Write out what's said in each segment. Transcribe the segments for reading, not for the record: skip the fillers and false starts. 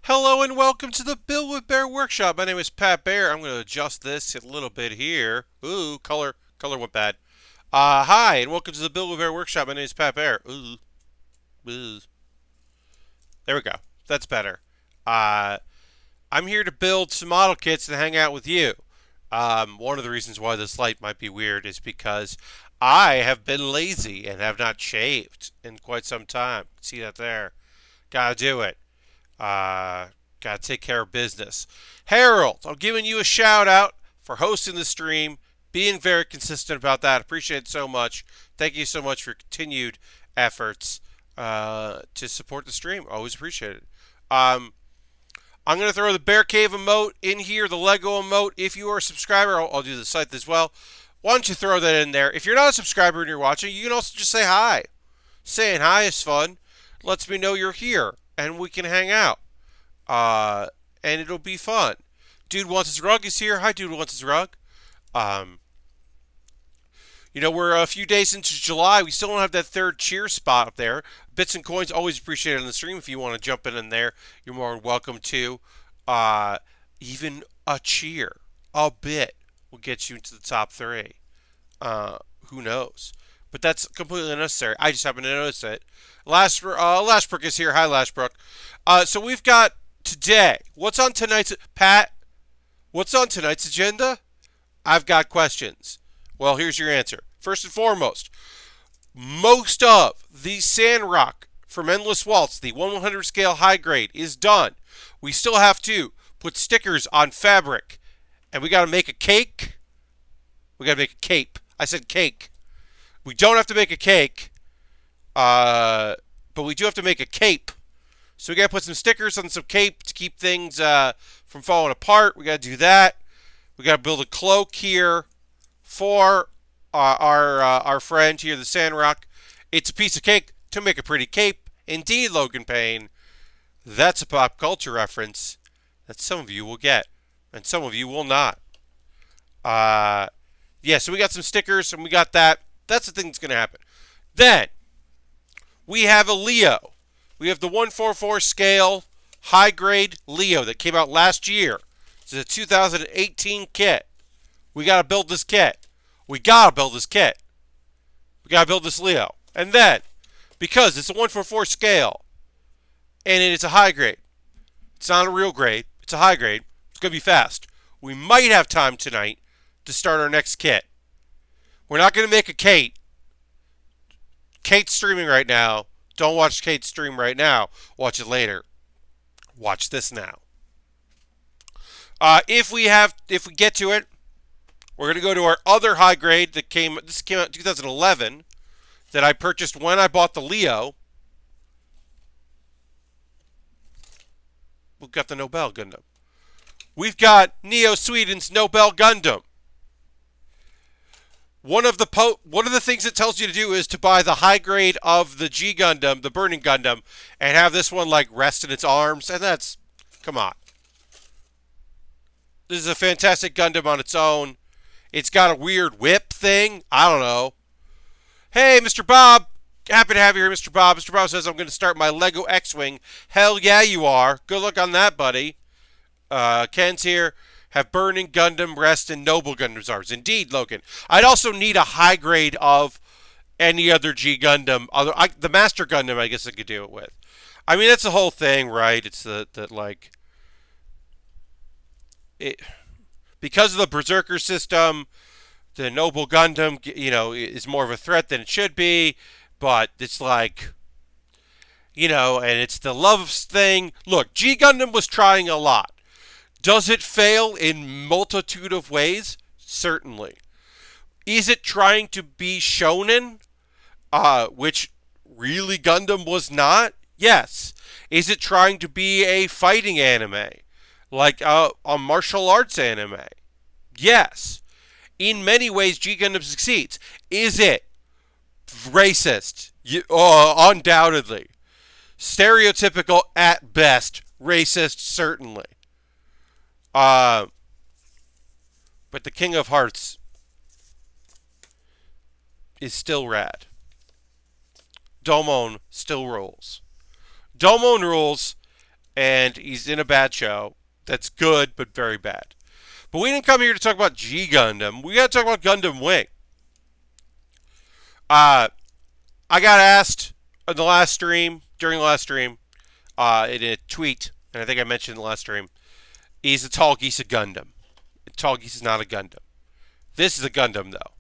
Hello and welcome to the Build with Baer Workshop. My name is Pat Baer. I'm going to adjust this a little bit here. Ooh, color went bad. Hi and welcome to the Build with Baer Workshop. My name is Pat Baer. Ooh. There we go. That's better. Uh, I'm here to build some model kits and hang out with you. One of the reasons why this light might be weird is because I have been lazy and have not shaved in quite some time. See that there? Gotta do it. Uh, Gotta take care of business. Harold, I'm giving you a shout out for hosting the stream, being very consistent about that. Appreciate it so much. Thank you so much for your continued efforts to support the stream. Always appreciate it. Um, I'm going to throw the Bear Cave emote in here, the Lego emote. If you are a subscriber, I'll do the site as well. Why don't you throw that in there? If you're not a subscriber and you're watching, you can also just say hi. Saying hi is fun. Lets me know you're here and we can hang out. And it'll be fun. Dude Wants His Rug is here. Hi, Dude Wants His Rug. Um, we're a few days into July. We still don't have that third cheer spot up there. Bits and coins always appreciated on the stream. If you want to jump in there, you're more than welcome to. Even a cheer, a bit, will get you into the top three. Who knows? But that's completely unnecessary. I just happen to notice it. Lashbrook is here. Hi, Lashbrook. So we've got today. What's on tonight's Pat? What's on tonight's agenda? I've got questions. Well, here's your answer. First and foremost, most of the Sandrock from Endless Waltz, the 1/100 scale high grade, is done. We still have to put stickers on fabric, and we got to make a cake. We got to make a cape. I said cake. We don't have to make a cake, but we do have to make a cape. So we got to put some stickers on some cape to keep things from falling apart. We got to do that. We got to build a cloak here for our friend here, the Sandrock. It's a piece of cake to make a pretty cape. Indeed, Logan Payne. That's a pop culture reference that some of you will get, and some of you will not. So we got some stickers, and we got that. That's the thing that's going to happen. Then, we have a Leo. We have the 144 scale high grade Leo that came out last year. It's a 2018 kit. We got to build this kit. We got to build this kit. We got to build this Leo. And then, because it's a 144 scale, and it's a high grade, it's not a real grade, it's a high grade, it's going to be fast. We might have time tonight to start our next kit. We're not going to make a Kate. Kate's streaming right now. Don't watch Kate's stream right now. Watch it later. Watch this now. If we get to it, we're going to go to our other high grade that came out in 2011 that I purchased when I bought the Leo. We've got the Nobel Gundam. We've got Neo Sweden's Nobel Gundam. One of the things it tells you to do is to buy the high grade of the G Gundam, the Burning Gundam, and have this one like rest in its arms. And that's, come on. This is a fantastic Gundam on its own. It's got a weird whip thing. I don't know. Hey, Mr. Bob. Happy to have you here, Mr. Bob. Mr. Bob says I'm going to start my Lego X-Wing. Hell yeah, you are. Good luck on that, buddy. Ken's here. Have Burning Gundam rest in Noble Gundam's arms. Indeed, Logan. I'd also need a high grade of any other G Gundam. The Master Gundam, I guess I could do it with. I mean, that's the whole thing, right? It's because of the Berserker system, the Noble Gundam, is more of a threat than it should be. But it's and it's the love thing. Look, G Gundam was trying a lot. Does it fail in multitude of ways? Certainly. Is it trying to be shonen? Which really Gundam was not? Yes. Is it trying to be a fighting anime? Like a martial arts anime? Yes. In many ways, G Gundam succeeds. Is it racist? Undoubtedly. Stereotypical at best. Racist, certainly. But the King of Hearts is still rad. Domon still rules. Domon rules, and he's in a bad show that's good but very bad. But we didn't come here to talk about G Gundam. We got to talk about Gundam Wing. Uh, I got asked in the last stream, during the last stream, in a tweet, and I think I mentioned in the last stream, is a Tall Geese a Gundam? A Tall Geese is not a Gundam. This is a Gundam, though.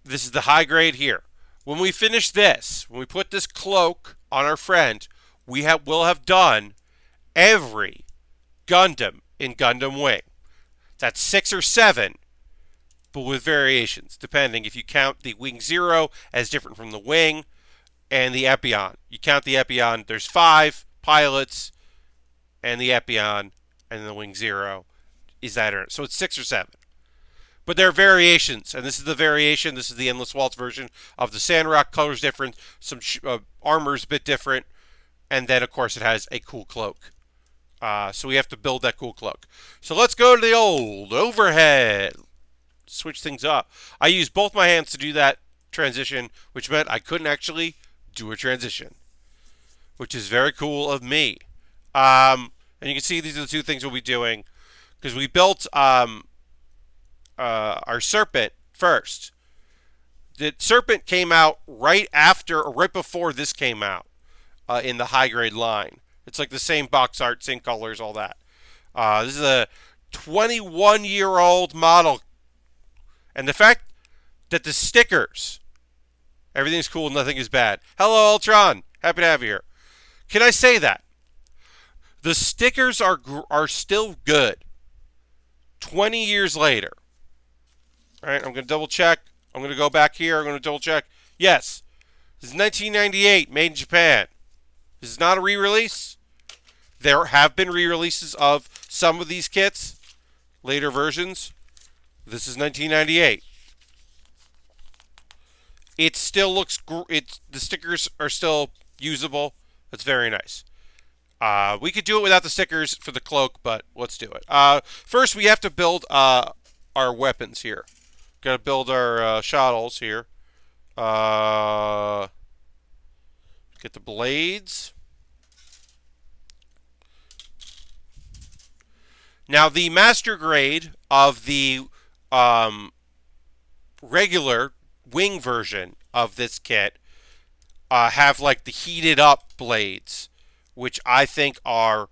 This is the high grade here. When we finish this, when we put this cloak on our friend, will have done every Gundam in Gundam Wing. That's 6 or 7, but with variations, depending if you count the Wing 0 as different from the Wing and the Epion. You count the Epion, there's 5 pilots, and the Epion, and the Wing 0 is that. So it's 6 or 7. But there are variations, and this is the variation. This is the Endless Waltz version of the Sandrock. Color's different, some armor's a bit different, and then, of course, it has a cool cloak. So we have to build that cool cloak. So let's go to the old overhead. Switch things up. I used both my hands to do that transition, which meant I couldn't actually do a transition, which is very cool of me. And you can see these are the two things we'll be doing, because we built our Serpent first. The Serpent came out right after, or right before this came out in the high grade line. It's like the same box art, same colors, all that. This is a 21-year-old model. And the fact that the stickers, everything's cool, nothing is bad. Hello, Ultron. Happy to have you here. Can I say that? The stickers are still good 20 years later. All right, I'm going to double check. I'm going to go back here. I'm going to double check. Yes, this is 1998, made in Japan. This is not a re-release. There have been re-releases of some of these kits, later versions. This is 1998. It still looks. The stickers are still usable. That's very nice. We could do it without the stickers for the cloak, but let's do it. First, we have to build our weapons here. Got to build our shuttles here. Get the blades. Now, the master grade of the regular wing version of this kit have like the heated up blades, which I think are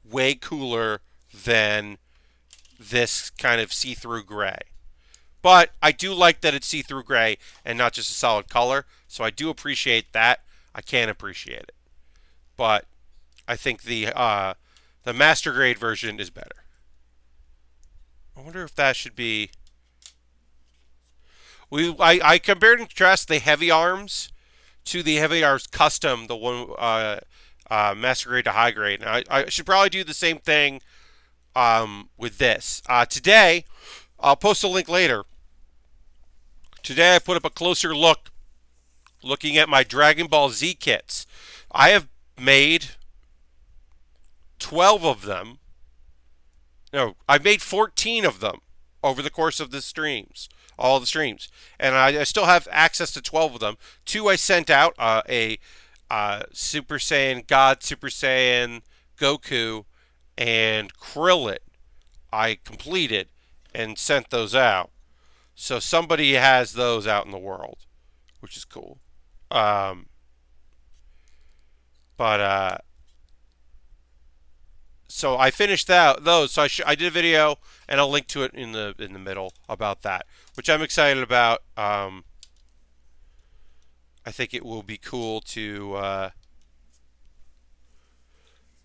way cooler than this kind of see-through gray. But I do like that it's see-through gray and not just a solid color, so I do appreciate that. I can appreciate it. But I think the master grade version is better. I wonder if that should be... I compared and contrasted the heavy arms to the heavy arms custom, the one master grade to high grade. And I should probably do the same thing with this. Today, I'll post a link later. Today I put up a closer look looking at my Dragon Ball Z kits. I have made 12 of them. No, I've made 14 of them over the course of the streams. All the streams. And I still have access to 12 of them. 2 I sent out, a Super Saiyan God, Super Saiyan Goku, and Krillin. I completed and sent those out. So somebody has those out in the world, which is cool. So I finished those. So I did a video, and I'll link to it in the middle about that, which I'm excited about. I think it will be cool to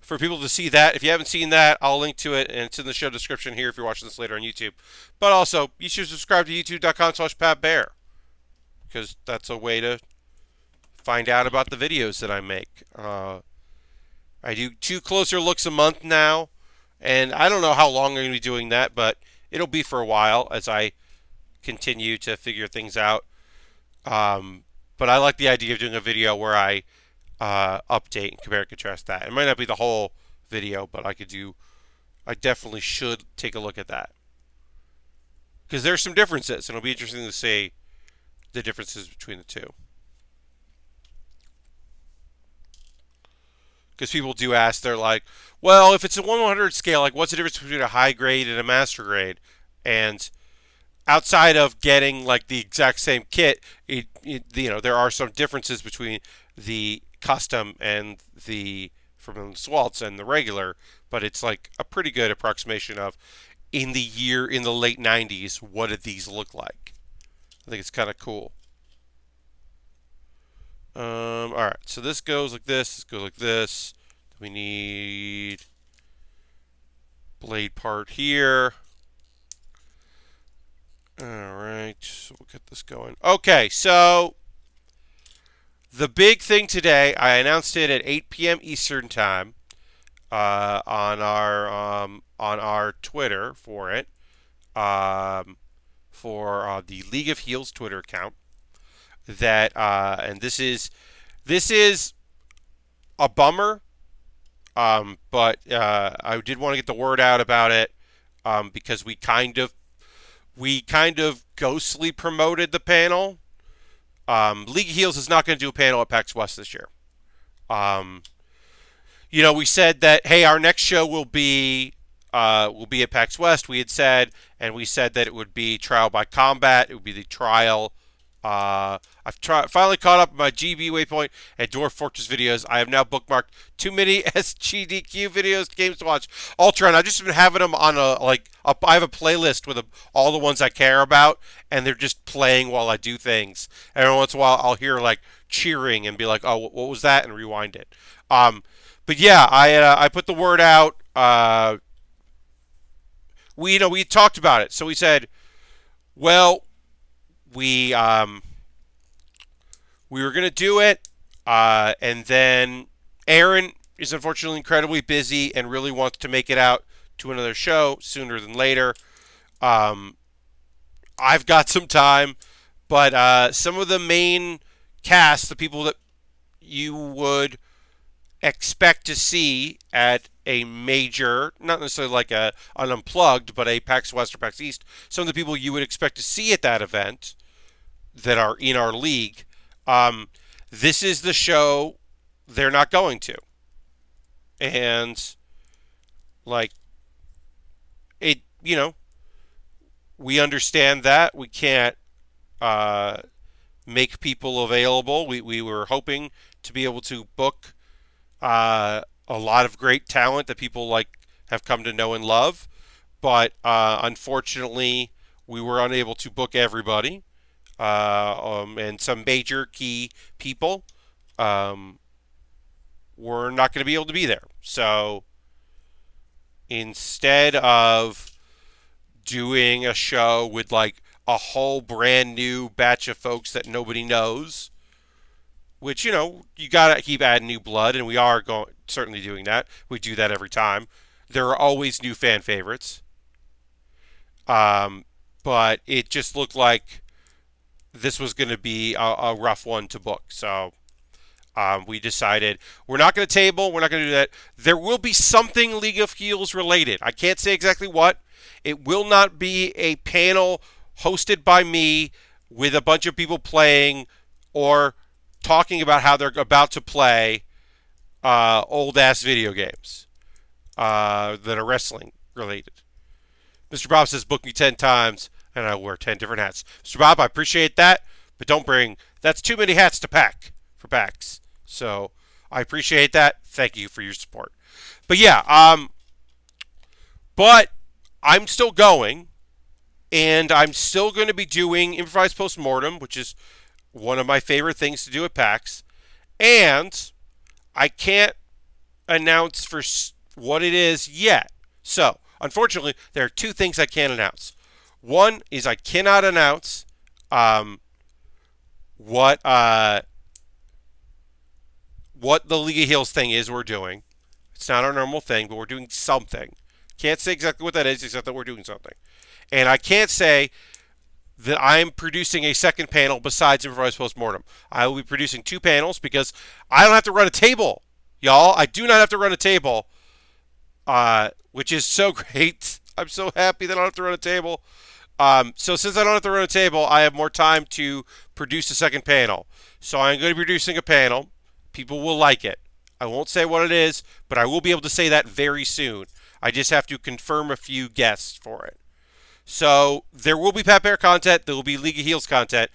for people to see that. If you haven't seen that, I'll link to it, and it's in the show description here if you're watching this later on YouTube. But also, you should subscribe to youtube.com/PatBaer, because that's a way to find out about the videos that I make. I do 2 closer looks a month now, and I don't know how long I'm going to be doing that, but it'll be for a while as I continue to figure things out. But I like the idea of doing a video where I update and compare and contrast that. It might not be the whole video, but I definitely should take a look at that, because there's some differences, and it'll be interesting to see the differences between the two. because people do ask. They're like, well, if it's a 1/100 scale, like what's the difference between a high grade and a master grade? And outside of getting like the exact same kit, there are some differences between the custom and the from the Swaltz and the regular, but it's like a pretty good approximation of in the late 90s, what did these look like? I think it's kind of cool. All right, so this goes like this. This goes like this. We need blade part here. All right, so we'll get this going. Okay, so the big thing today, I announced it at 8 p.m. Eastern time on our Twitter for it, for the League of Heels Twitter account. That and this is a bummer, but I did want to get the word out about it because we kind of ghostly promoted the panel. League of Heels is not going to do a panel at PAX West this year. We said that, hey, our next show will be at PAX West. We had said, and we said that it would be Trial by Combat. It would be the trial. I've finally caught up with my GB Waypoint and Dwarf Fortress videos. I have now bookmarked too many SGDQ videos, games to watch. Ultron, I've just been having them on I have a playlist with all the ones I care about, and they're just playing while I do things. Every once in a while, I'll hear like cheering and be like, "Oh, what was that?" and rewind it. But yeah, I put the word out. We talked about it, so we said, well, we were going to do it, and then Aaron is unfortunately incredibly busy and really wants to make it out to another show sooner than later. I've got some time, but some of the main cast, the people that you would expect to see at a major, not necessarily like an Unplugged, but a PAX West or PAX East, some of the people you would expect to see at that event that are in our league, this is the show they're not going to. And, like, it, we understand that. We can't make people available. We were hoping to be able to book a lot of great talent that people have come to know and love, but unfortunately, we were unable to book everybody, and some major key people were not going to be able to be there. So instead of doing a show with like a whole brand new batch of folks that nobody knows, which, you got to keep adding new blood, and we are certainly doing that. We do that every time. There are always new fan favorites. But it just looked like this was going to be a rough one to book. So we decided we're not going to table. We're not going to do that. There will be something League of Heels related. I can't say exactly what. It will not be a panel hosted by me with a bunch of people playing or talking about how they're about to play old-ass video games that are wrestling related. Mr. Bob says, book me 10 times, and I wear 10 different hats. Mr. Bob, I appreciate that, but don't bring... That's too many hats to pack for PAX. So I appreciate that. Thank you for your support. But yeah, but I'm still going, and I'm still going to be doing Improvised Postmortem, which is one of my favorite things to do at PAX. And I can't announce for what it is yet. So, unfortunately, there are two things I can't announce. One is I cannot announce what the League of Heels thing is we're doing. It's not our normal thing, but we're doing something. Can't say exactly what that is, except that we're doing something. And I can't say that I'm producing a second panel besides Improvised Postmortem. I will be producing two panels because I don't have to run a table, y'all. I do not have to run a table, which is so great. I'm so happy that I don't have to run a table. So since I don't have to run a table, I have more time to produce a second panel. So I'm going to be producing a panel. People will like it. I won't say what it is, but I will be able to say that very soon. I just have to confirm a few guests for it. So there will be Pat Bear content. There will be League of Heels content.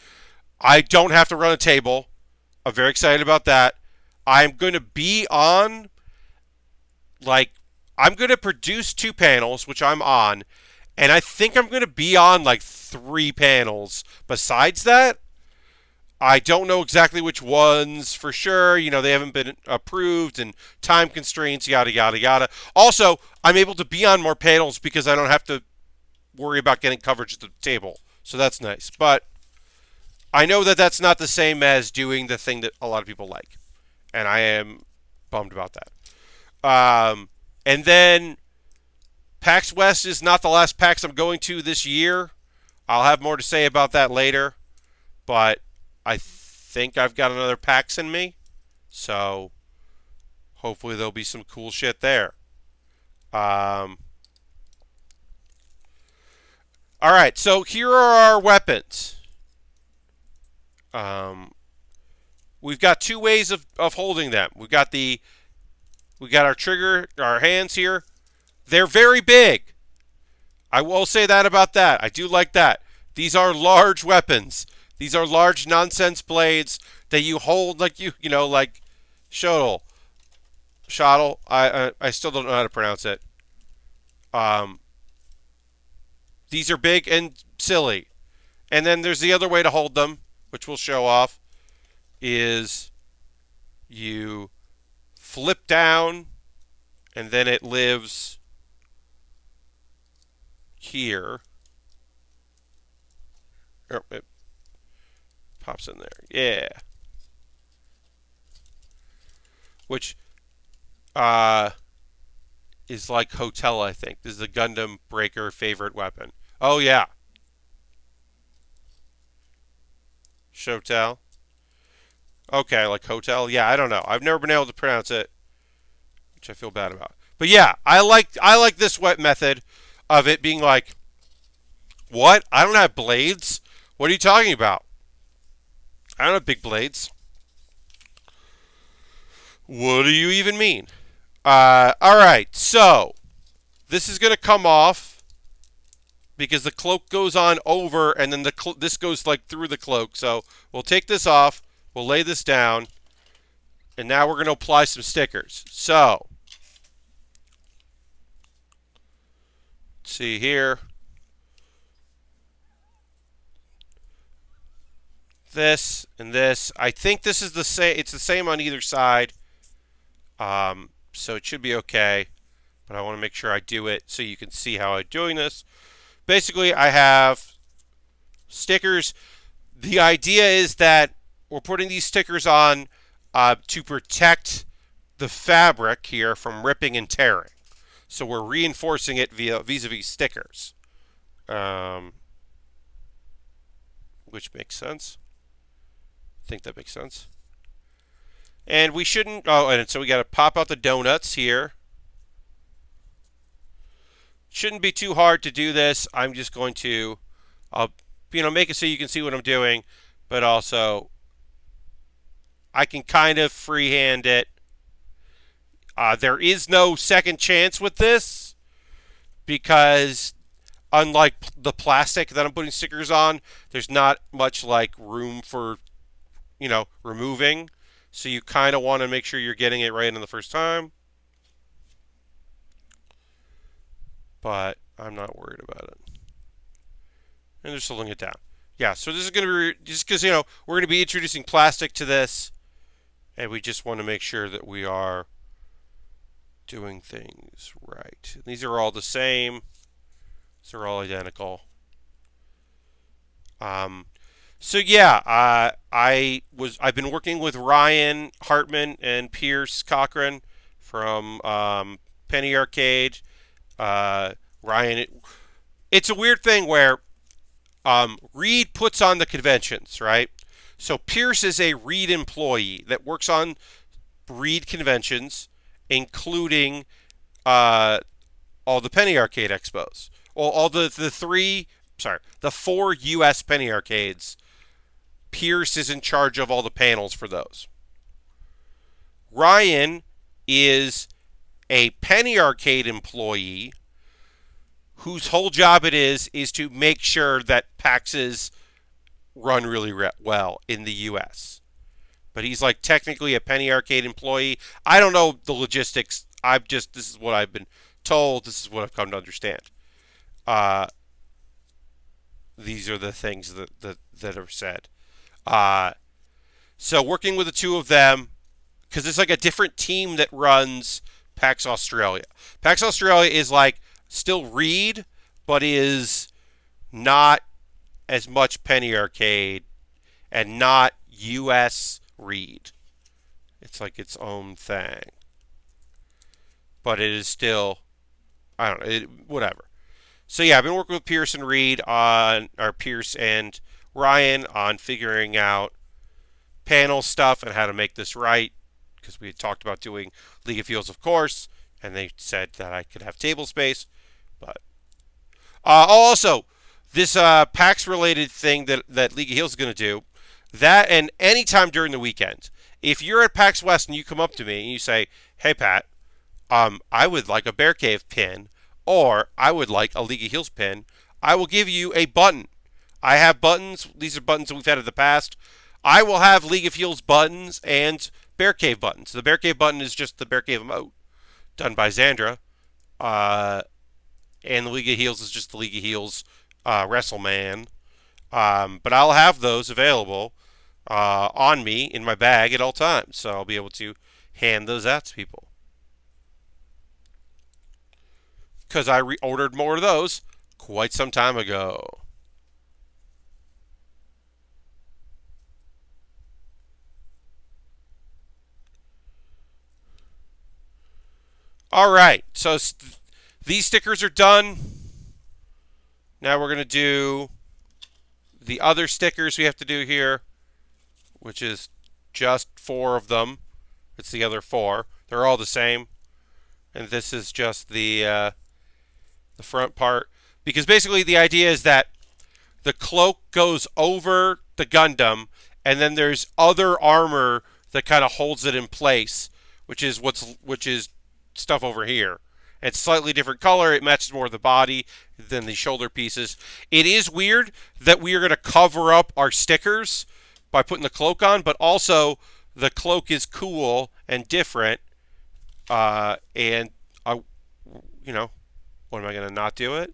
I don't have to run a table. I'm very excited about that. I'm going to be on, I'm going to produce 2 panels, which I'm on, and I think I'm going to be on 3 panels. Besides that, I don't know exactly which ones for sure. They haven't been approved and time constraints, yada, yada, yada. Also, I'm able to be on more panels because I don't have to worry about getting coverage at the table. So that's nice. But I know that that's not the same as doing the thing that a lot of people like. And I am bummed about that. And then PAX West is not the last PAX I'm going to this year. I'll have more to say about that later. But I think I've got another PAX in me. So hopefully there'll be some cool shit there. All right, so here are our weapons. We've got 2 ways of holding them. We got our trigger, our hands here. They're very big. I will say that about that. I do like that. These are large weapons. These are large nonsense blades that you hold like like shuttle. Shuttle. I still don't know how to pronounce it. These are big and silly. And then there's the other way to hold them, which we'll show off, is you flip down and then it lives here. Oh, it pops in there. Yeah. Which is like Hotel, I think. This is the Gundam Breaker favorite weapon. Oh, yeah. Shotel. Okay, like Hotel. Yeah, I don't know. I've never been able to pronounce it, which I feel bad about. But yeah, I like this method of it being like, what? I don't have blades? What are you talking about? I don't have big blades. What do you even mean? All right, so this is going to come off because the cloak goes on over, and then this goes through the cloak. So we'll take this off. We'll lay this down, and now we're going to apply some stickers. So let's see here. This and this. I think this is the same. It's the same on either side. So it should be okay. But I want to make sure I do it so you can see how I'm doing this. Basically, I have stickers. The idea is that we're putting these stickers on to protect the fabric here from ripping and tearing. So we're reinforcing it vis-a-vis stickers. Which makes sense. I think that makes sense. And we shouldn't... Oh, and so we got to pop out the donuts here. Shouldn't be too hard to do this. I'm just going to... make it so you can see what I'm doing. But also, I can kind of freehand it. There is no second chance with this. Because unlike the plastic that I'm putting stickers on, there's not much room for, removing. So you kind of want to make sure you're getting it right in the first time. But I'm not worried about it. And just holding it down. Yeah, so this is going to be, just because, we're going to be introducing plastic to this. And we just want to make sure that we are doing things right. These are all the same. These are all identical. So yeah, I've been working with Ryan Hartman and Pierce Cochran from Penny Arcade. Ryan, it's a weird thing where Reed puts on the conventions, right? So Pierce is a Reed employee that works on Reed conventions, including all the Penny Arcade expos. Well, all the 4 U.S. Penny Arcades. Pierce is in charge of all the panels for those. Ryan is a Penny Arcade employee whose whole job it is to make sure that PAXs run really well in the U.S. But he's like technically a Penny Arcade employee. I don't know the logistics. This is what I've been told. This is what I've come to understand. Uh, these are the things that are said. Uh, so working with the two of them, because it's like a different team that runs PAX Australia. PAX Australia is like still Reed, but is not as much Penny Arcade and not US Reed. It's like its own thing. But it is still, I don't know, whatever. So yeah, I've been working with Pierce and Reed Pierce and Ryan on figuring out panel stuff and how to make this right, because we had talked about doing League of Heels, of course, and they said that I could have table space. But also, this PAX related thing that League of Heels is going to do, that and anytime during the weekend, if you're at PAX West and you come up to me and you say, "Hey Pat, I would like a Bear Cave pin, or I would like a League of Heels pin," I will give you a button. I have buttons. These are buttons that we've had in the past. I will have League of Heels buttons and Bear Cave buttons. The Bear Cave button is just the Bear Cave emote done by Xandra. And the League of Heels is just the League of Heels WrestleMan. But I'll have those available on me in my bag at all times. So I'll be able to hand those out to people. Because I reordered more of those quite some time ago. All right, so these stickers are done. Now we're going to do the other stickers we have to do here, which is just 4 of them. It's the other 4. They're all the same. And this is just the front part. Because basically the idea is that the cloak goes over the Gundam, and then there's other armor that kind of holds it in place, which is stuff over here. It's slightly different color. It matches more of the body than the shoulder pieces. It is weird that we are going to cover up our stickers by putting the cloak on, but also the cloak is cool and different. And I, what am I going to not do it?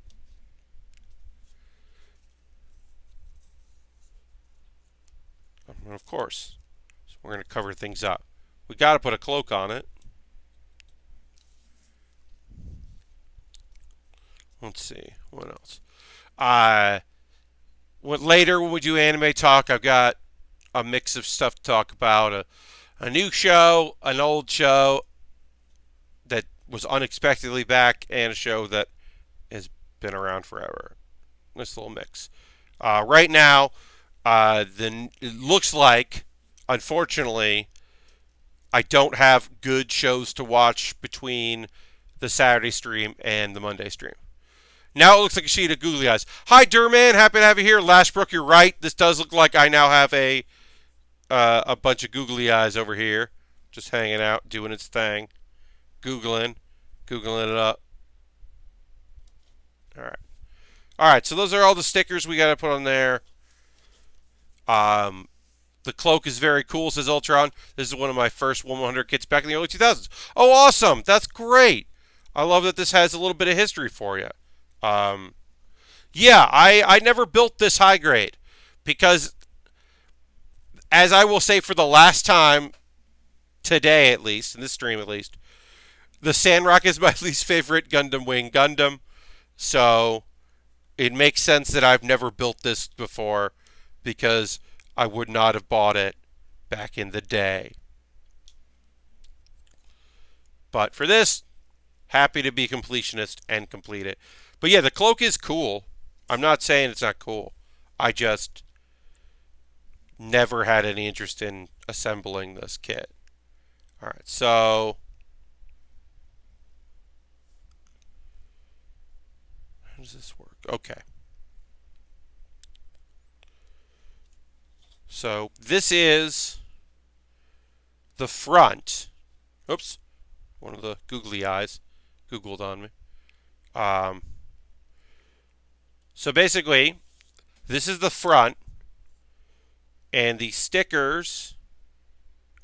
Of course. So we're going to cover things up. We got to put a cloak on it. Let's see. What else? Later when we do anime talk, I've got a mix of stuff to talk about. A new show, an old show that was unexpectedly back, and a show that has been around forever. Nice little mix. Right now, it looks like, unfortunately, I don't have good shows to watch between the Saturday stream and the Monday stream. Now it looks like a sheet of googly eyes. Hi, Durman. Happy to have you here. Lashbrook, you're right. This does look like I now have a bunch of googly eyes over here, just hanging out, doing its thing, googling it up. All right. So those are all the stickers we got to put on there. The cloak is very cool, says Ultron. This is one of my first 100 kits back in the early 2000s. Oh, awesome. That's great. I love that this has a little bit of history for you. Yeah, I never built this high grade because, as I will say for the last time today, at least, in this stream at least, the Sandrock is my least favorite Gundam Wing Gundam. So it makes sense that I've never built this before because I would not have bought it back in the day. But for this, happy to be completionist and complete it. But yeah, the cloak is cool. I'm not saying it's not cool. I just never had any interest in assembling this kit. All right, so how does this work? Okay. So this is the front. Oops. One of the googly eyes googled on me. Um, so basically, this is the front, and the stickers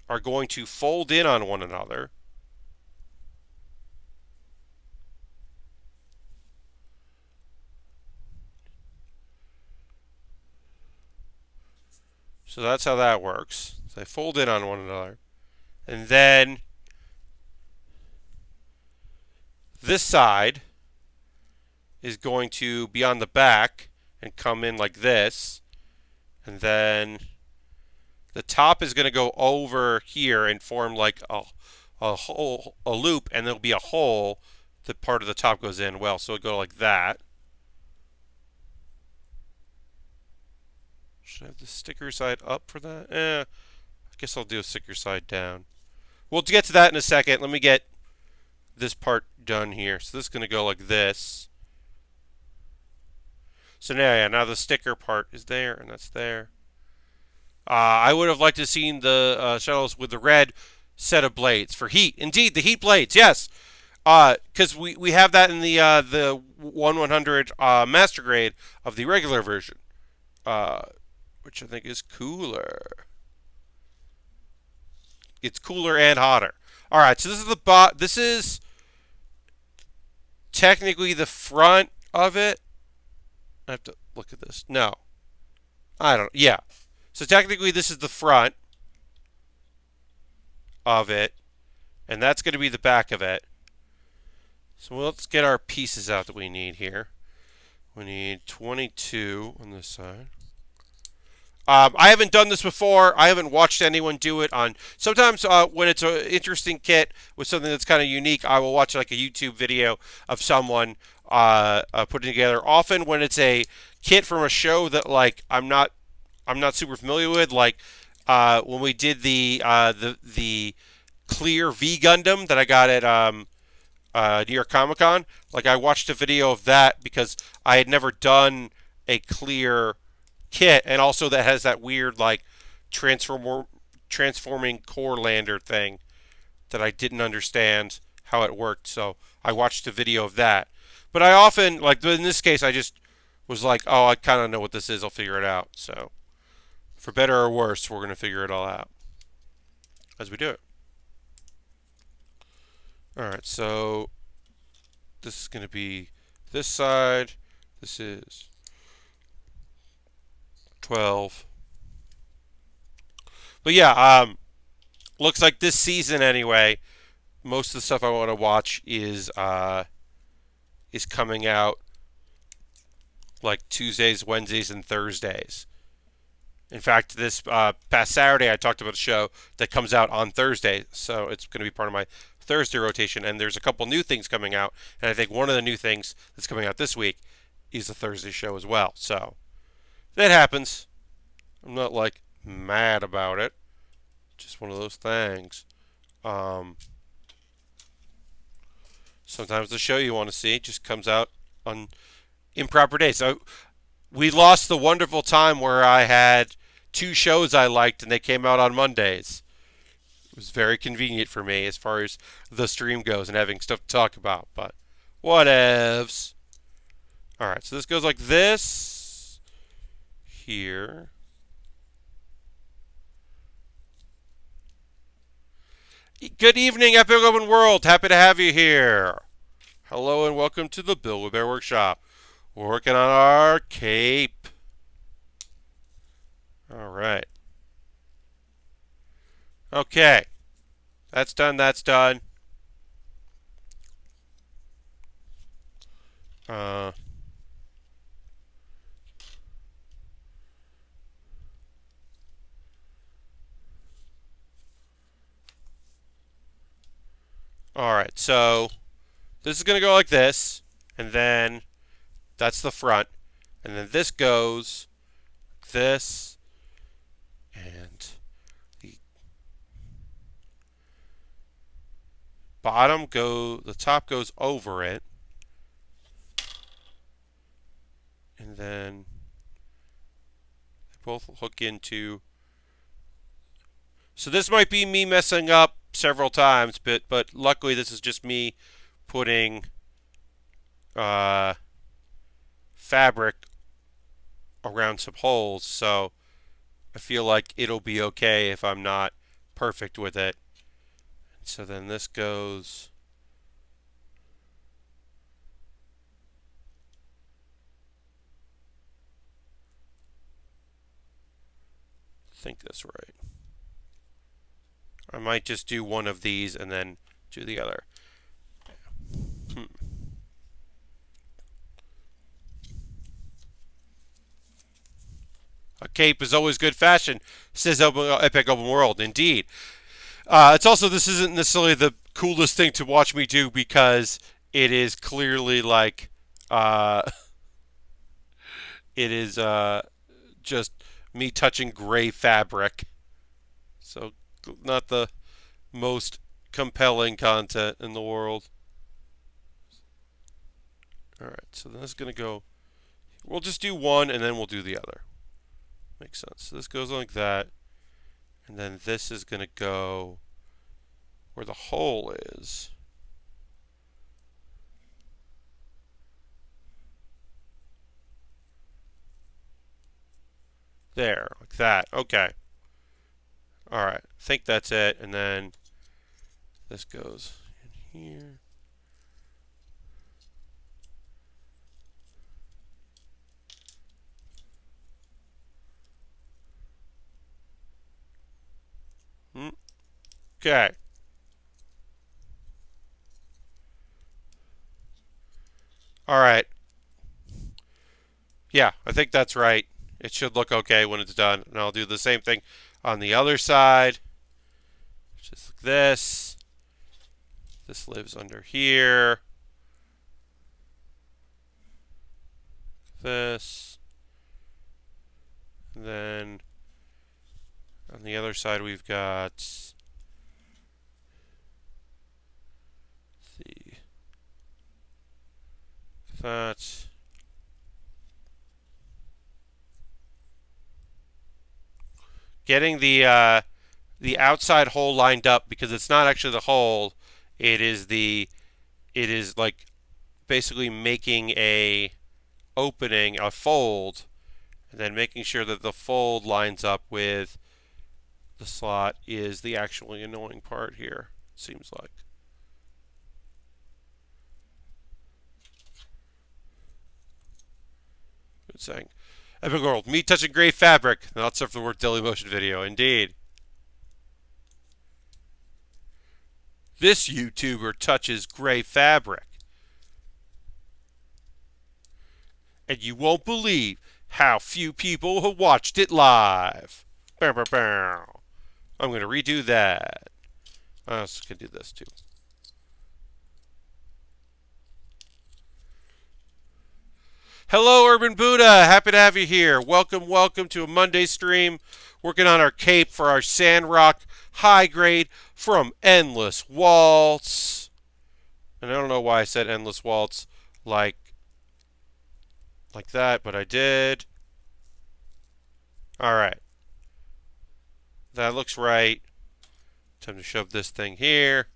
are going to fold in on one another. So that's how that works. So they fold in on one another. And then this side is going to be on the back and come in like this. And then the top is going to go over here and form like a loop, and there'll be a hole that part of the top goes in. Well, so it'll go like that. Should I have the sticker side up for that? I guess I'll do a sticker side down. We'll get to that in a second. Let me get this part done here. So this is going to go like this. So now the sticker part is there, and that's there. I would have liked to have seen the shuttles with the red set of blades for heat. Indeed, the heat blades, yes. Because we have that in the 1/100 master grade of the regular version, which I think is cooler. It's cooler and hotter. All right, so this is this is technically the front of it. I have to look at this. No, I don't. Yeah, so technically this is the front of it, and that's going to be the back of it. So let's get our pieces out that we need here. We need 22 on this side. I haven't done this before. I haven't watched anyone do it on. Sometimes when it's an interesting kit with something that's kind of unique, I will watch like a YouTube video of someone putting together. Often when it's a kit from a show that like I'm not super familiar with, like when we did the clear V Gundam that I got at New York Comic Con. Like I watched a video of that because I had never done a clear kit, and also that has that weird like transforming core lander thing that I didn't understand how it worked. So I watched a video of that. But I often, like in this case, I just was like, oh, I kind of know what this is. I'll figure it out. So for better or worse, we're going to figure it all out as we do it. All right, so this is going to be this side. This is 12. But yeah, looks like this season anyway, most of the stuff I want to watch is coming out like Tuesdays, Wednesdays, and Thursdays. In fact, this past Saturday I talked about a show that comes out on Thursday, so it's going to be part of my Thursday rotation, and there's a couple new things coming out, and I think one of the new things that's coming out this week is the Thursday show as well. So that happens. I'm not like mad about it. Just one of those things. Sometimes the show you want to see just comes out on improper days. So we lost the wonderful time where I had two shows I liked and they came out on Mondays. It was very convenient for me as far as the stream goes and having stuff to talk about, but whatevs. Alright, so this goes like this. Here. Good evening, Epic Open World. Happy to have you here. Hello and welcome to the Bill with Baer Workshop. We're working on our cape. Alright. Okay. That's done, that's done. Alright, so this is going to go like this, and then that's the front, and then this goes like this, and the top goes over it, and then they both hook into. So this might be me messing up several times, but luckily this is just me putting uh, fabric around some holes, so I feel like it'll be okay if I'm not perfect with it. So then this goes. Think this right. I might just do one of these and then do the other. A cape is always good fashion, says Epic Open World. Indeed. It's also, this isn't necessarily the coolest thing to watch me do because it is clearly like, uh, it is just me touching gray fabric. So, not the most compelling content in the world. Alright, so then this is going to go. We'll just do one and then we'll do the other. Makes sense. So this goes like that. And then this is going to go where the hole is. There, like that. Okay. Alright, I think that's it. And then this goes in here. Okay. Alright. Yeah, I think that's right. It should look okay when it's done. And I'll do the same thing on the other side. Just like this. This lives under here. This. And then on the other side we've got that. Getting the outside hole lined up because it's not actually the hole. It is like basically making a opening, a fold, and then making sure that the fold lines up with the slot is the actually annoying part here, it seems like. Good saying. Epic World, me touching gray fabric. Not so for the word Dailymotion video, indeed. This YouTuber touches gray fabric. And you won't believe how few people have watched it live. Bow, bow, bow. I'm going to redo that. I also can do this too. Hello, Urban Buddha. Happy to have you here. Welcome, welcome to a Monday stream. Working on our cape for our Sandrock high grade from Endless Waltz. And I don't know why I said Endless Waltz like that, but I did. All right. That looks right. Time to shove this thing here.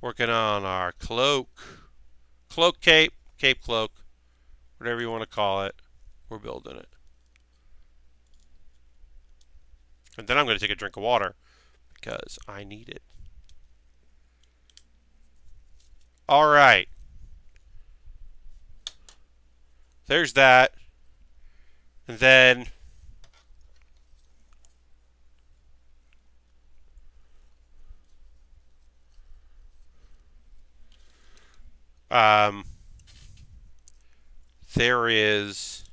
Working on our cloak. Cloak cape. Cape cloak. Whatever you want to call it. We're building it. And then I'm going to take a drink of water because I need it. All right. There's that. And then there is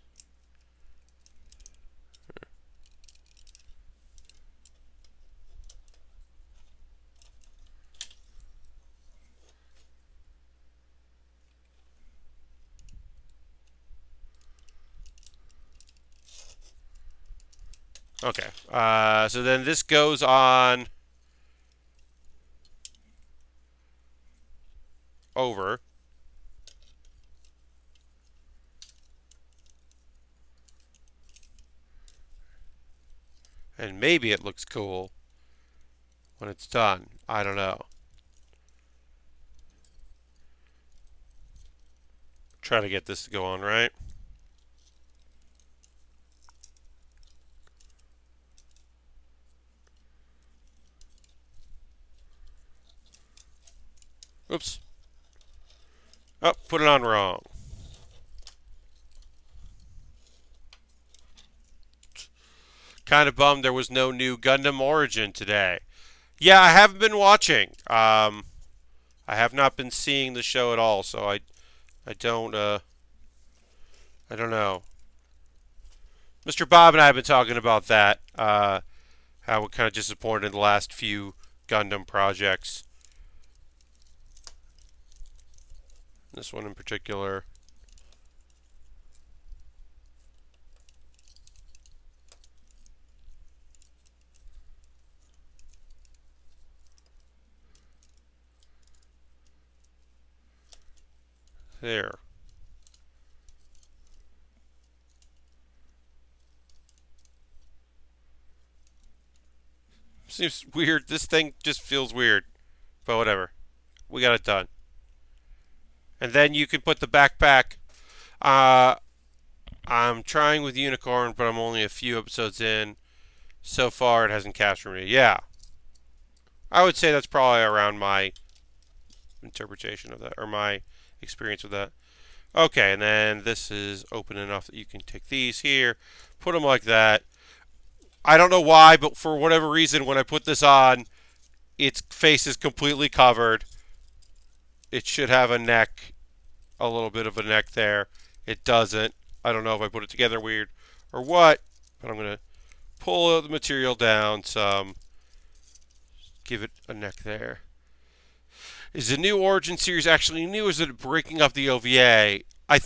okay. So then this goes on over. And maybe it looks cool when it's done. I don't know. Try to get this to go on, right? Oops. Oh, put it on wrong. Kind of bummed there was no new Gundam Origin today. Yeah, I haven't been watching. I have not been seeing the show at all, so I don't know. Mr. Bob and I have been talking about that. How we're kind of disappointed in the last few Gundam projects. This one in particular. There. Seems weird. This thing just feels weird. But whatever. We got it done. And then you can put the backpack. Uh, I'm trying with Unicorn, but I'm only a few episodes in. So far, it hasn't captured me. Yeah. I would say that's probably around my interpretation of that, or my experience with that. Okay, and then this is open enough that you can take these here, put them like that. I don't know why, but for whatever reason, when I put this on, its face is completely covered. It should have a neck, a little bit of a neck there. It doesn't. I don't know if I put it together weird or what, but I'm going to pull the material down some, give it a neck there. Is the new Origin series actually new, or is it breaking up the OVA? I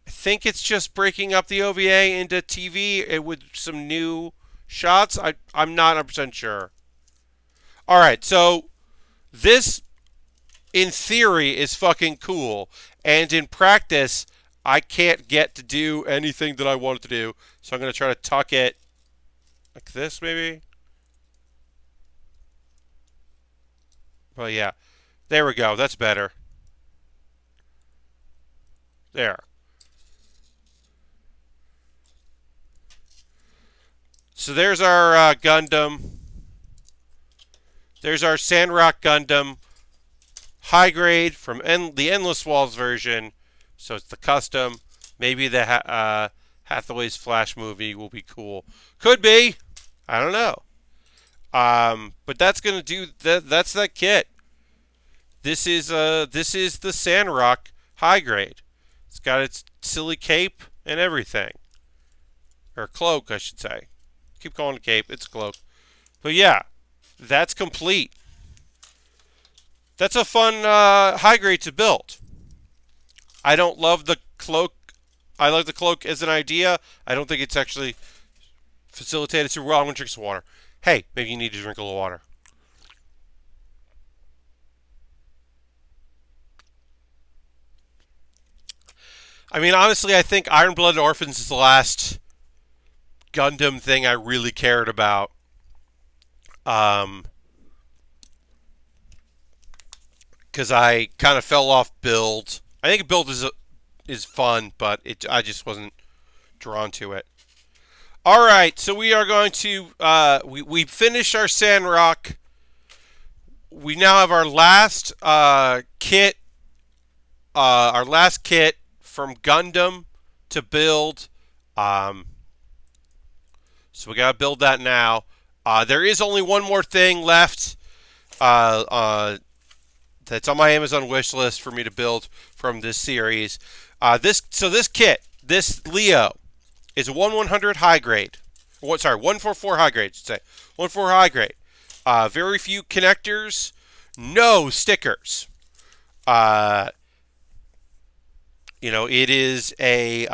think it's just breaking up the OVA into TV with some new shots. I'm not 100% sure. All right, so this, in theory, is fucking cool. And in practice, I can't get to do anything that I wanted to do. So I'm going to try to tuck it like this, maybe. Well, yeah. There we go. That's better. There. So there's our Gundam. There's our Sandrock Gundam. High grade from the Endless Walls version. So it's the custom. Maybe the Hathaway's Flash movie will be cool. Could be. I don't know. But that's gonna do that. That's that kit. This is the Sandrock high grade. It's got its silly cape and everything, or cloak, I should say. Keep calling it cape. It's cloak. But yeah, that's complete. That's a fun high grade to build. I don't love the cloak. I like the cloak as an idea. I don't think it's actually facilitated super well. I'm going to drink some water. Hey, maybe you need to drink a little water. I mean, honestly, I think Iron Blooded Orphans is the last Gundam thing I really cared about. Because I kind of fell off Build. I think Build is fun, but I just wasn't drawn to it. All right, so we are going to we finished our Sandrock. We now have our last kit. Our last kit from Gundam to build. So we gotta build that now. There is only one more thing left. That's on my Amazon wish list for me to build from this series. This kit, this Leo, is a 1/100 high grade. 144 high grade, I should say. 144 high grade. Very few connectors, no stickers. It is the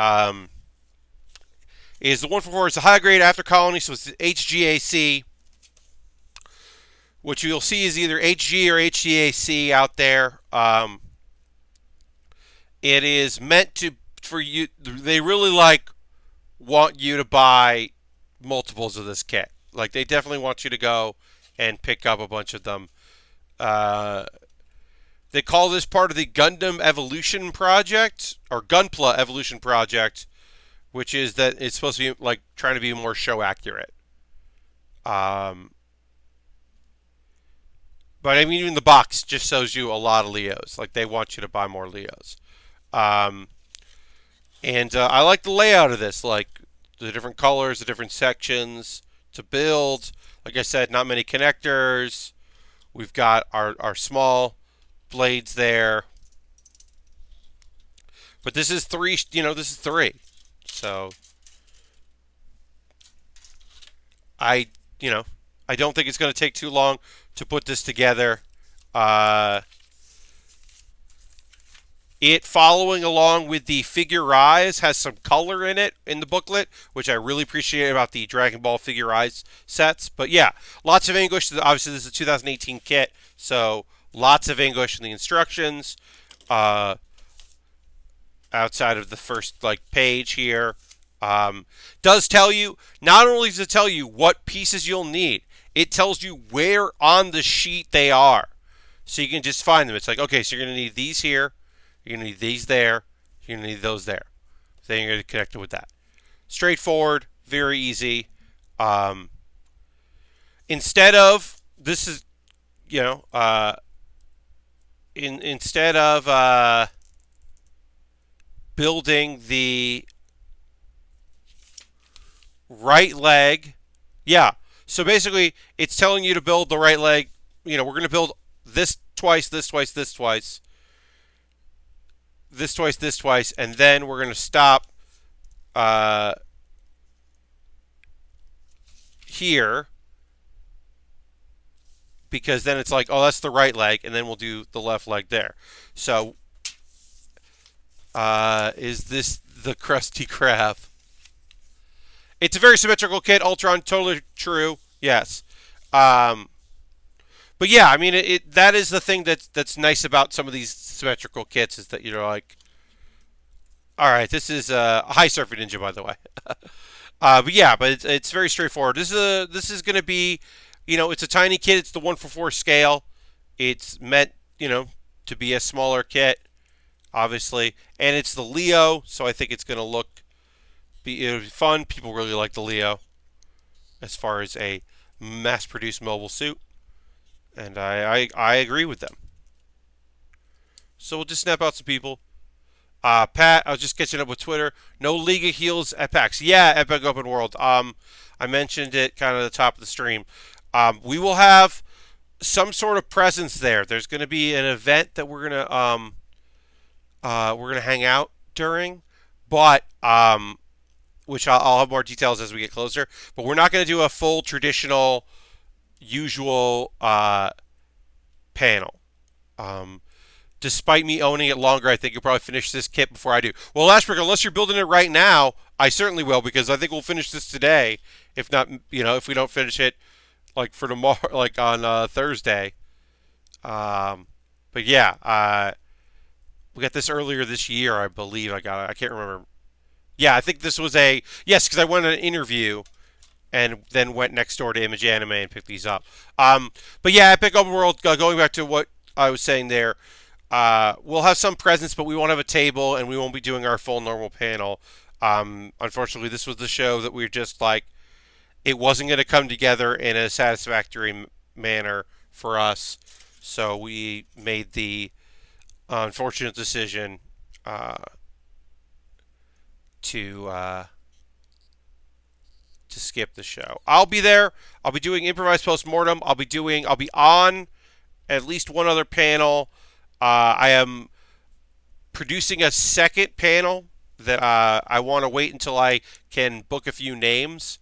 144. It's a high grade after colony, so it's HGAC. What you'll see is either HG or HGAC out there. It is meant for you. They really want you to buy multiples of this kit. Like, they definitely want you to go and pick up a bunch of them. Uh, they call this part of the Gundam Evolution Project, or Gunpla Evolution Project, which is that it's supposed to be like trying to be more show accurate. Um, but I mean, even the box just shows you a lot of Leos. Like they want you to buy more Leos. Um, and I like the layout of this, like the different colors, the different sections to build. Like I said, not many connectors. We've got our small blades there. But this is three, this is three. So I, you know, I don't think it's going to take too long to put this together. Uh, It following along with the Figure Eyes has some color in it in the booklet, which I really appreciate about the Dragon Ball Figure Eyes sets. But yeah, lots of English. Obviously, this is a 2018 kit, so lots of English in the instructions. Uh, Outside of the first page here, does tell you, not only does it tell you what pieces you'll need, it tells you where on the sheet they are, so you can just find them. It's like, okay, so you're going to need these here. You're going to need these there. You're going to need those there. Then you're going to connect it with that. Straightforward, very easy. Instead of, this is, instead of building the right leg, yeah. So basically, it's telling you to build the right leg. We're going to build this twice, this twice, this twice. This twice, this twice, and then we're going to stop here, because then it's like, oh, that's the right leg, and then we'll do the left leg there. So is this the Krusty Krab? It's a very symmetrical kit. Ultron, totally true. Yes. But yeah, I mean, that is the thing that's nice about some of these symmetrical kits, is that you're like, all right, this is a High Surfer Ninja, by the way. But yeah, but it's very straightforward. This is going to be, it's a tiny kit. It's the 1/4 scale. It's meant, to be a smaller kit, obviously, and it's the Leo, so I think it's going to it'll be fun. People really like the Leo as far as a mass-produced mobile suit, and I agree with them. So we'll just snap out some people. Pat, I was just catching up with Twitter. No League of Heels at PAX. Yeah, Epic Open World. I mentioned it kind of at the top of the stream. We will have some sort of presence there. There's going to be an event that we're gonna hang out during, but which I'll have more details as we get closer. But we're not going to do a full traditional, usual panel. Despite me owning it longer, I think you'll probably finish this kit before I do. Well, Ashbrook, unless you're building it right now, I certainly will, because I think we'll finish this today. If not, if we don't finish it for tomorrow, on Thursday. But yeah, we got this earlier this year, I believe. I got it. I can't remember. Yeah, I think this was yes, because I went on an interview and then went next door to Image Anime and picked these up. But yeah, Epic Open World. Going back to what I was saying there. We'll have some presence, but we won't have a table, and we won't be doing our full normal panel. Unfortunately, this was the show that we were just it wasn't going to come together in a satisfactory manner for us, so we made the unfortunate decision to skip the show. I'll be there. I'll be doing improvised postmortem. I'll be on at least one other panel. I am producing a second panel that I want to wait until I can book a few names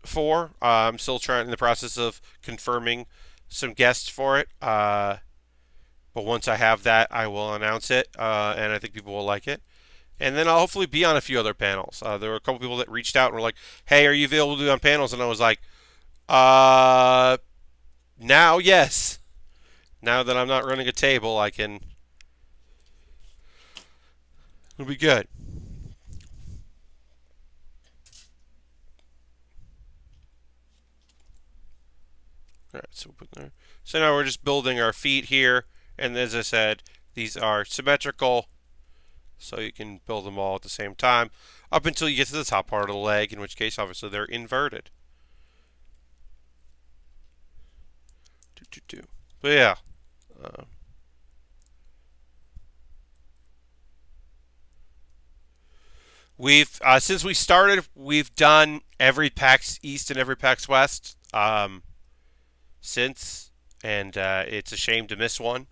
for. I'm still in the process of confirming some guests for it. But once I have that, I will announce it, and I think people will like it. And then I'll hopefully be on a few other panels. There were a couple people that reached out and were like, hey, are you available to be on panels? And I was like, now, yes. Now that I'm not running a table, it'll be good. All right, so we'll put there. So now we're just building our feet here, and as I said, these are symmetrical, so you can build them all at the same time up until you get to the top part of the leg, in which case, obviously, they're inverted. But yeah. Uh, We've since we started, we've done every PAX East and every PAX West since, and it's a shame to miss one.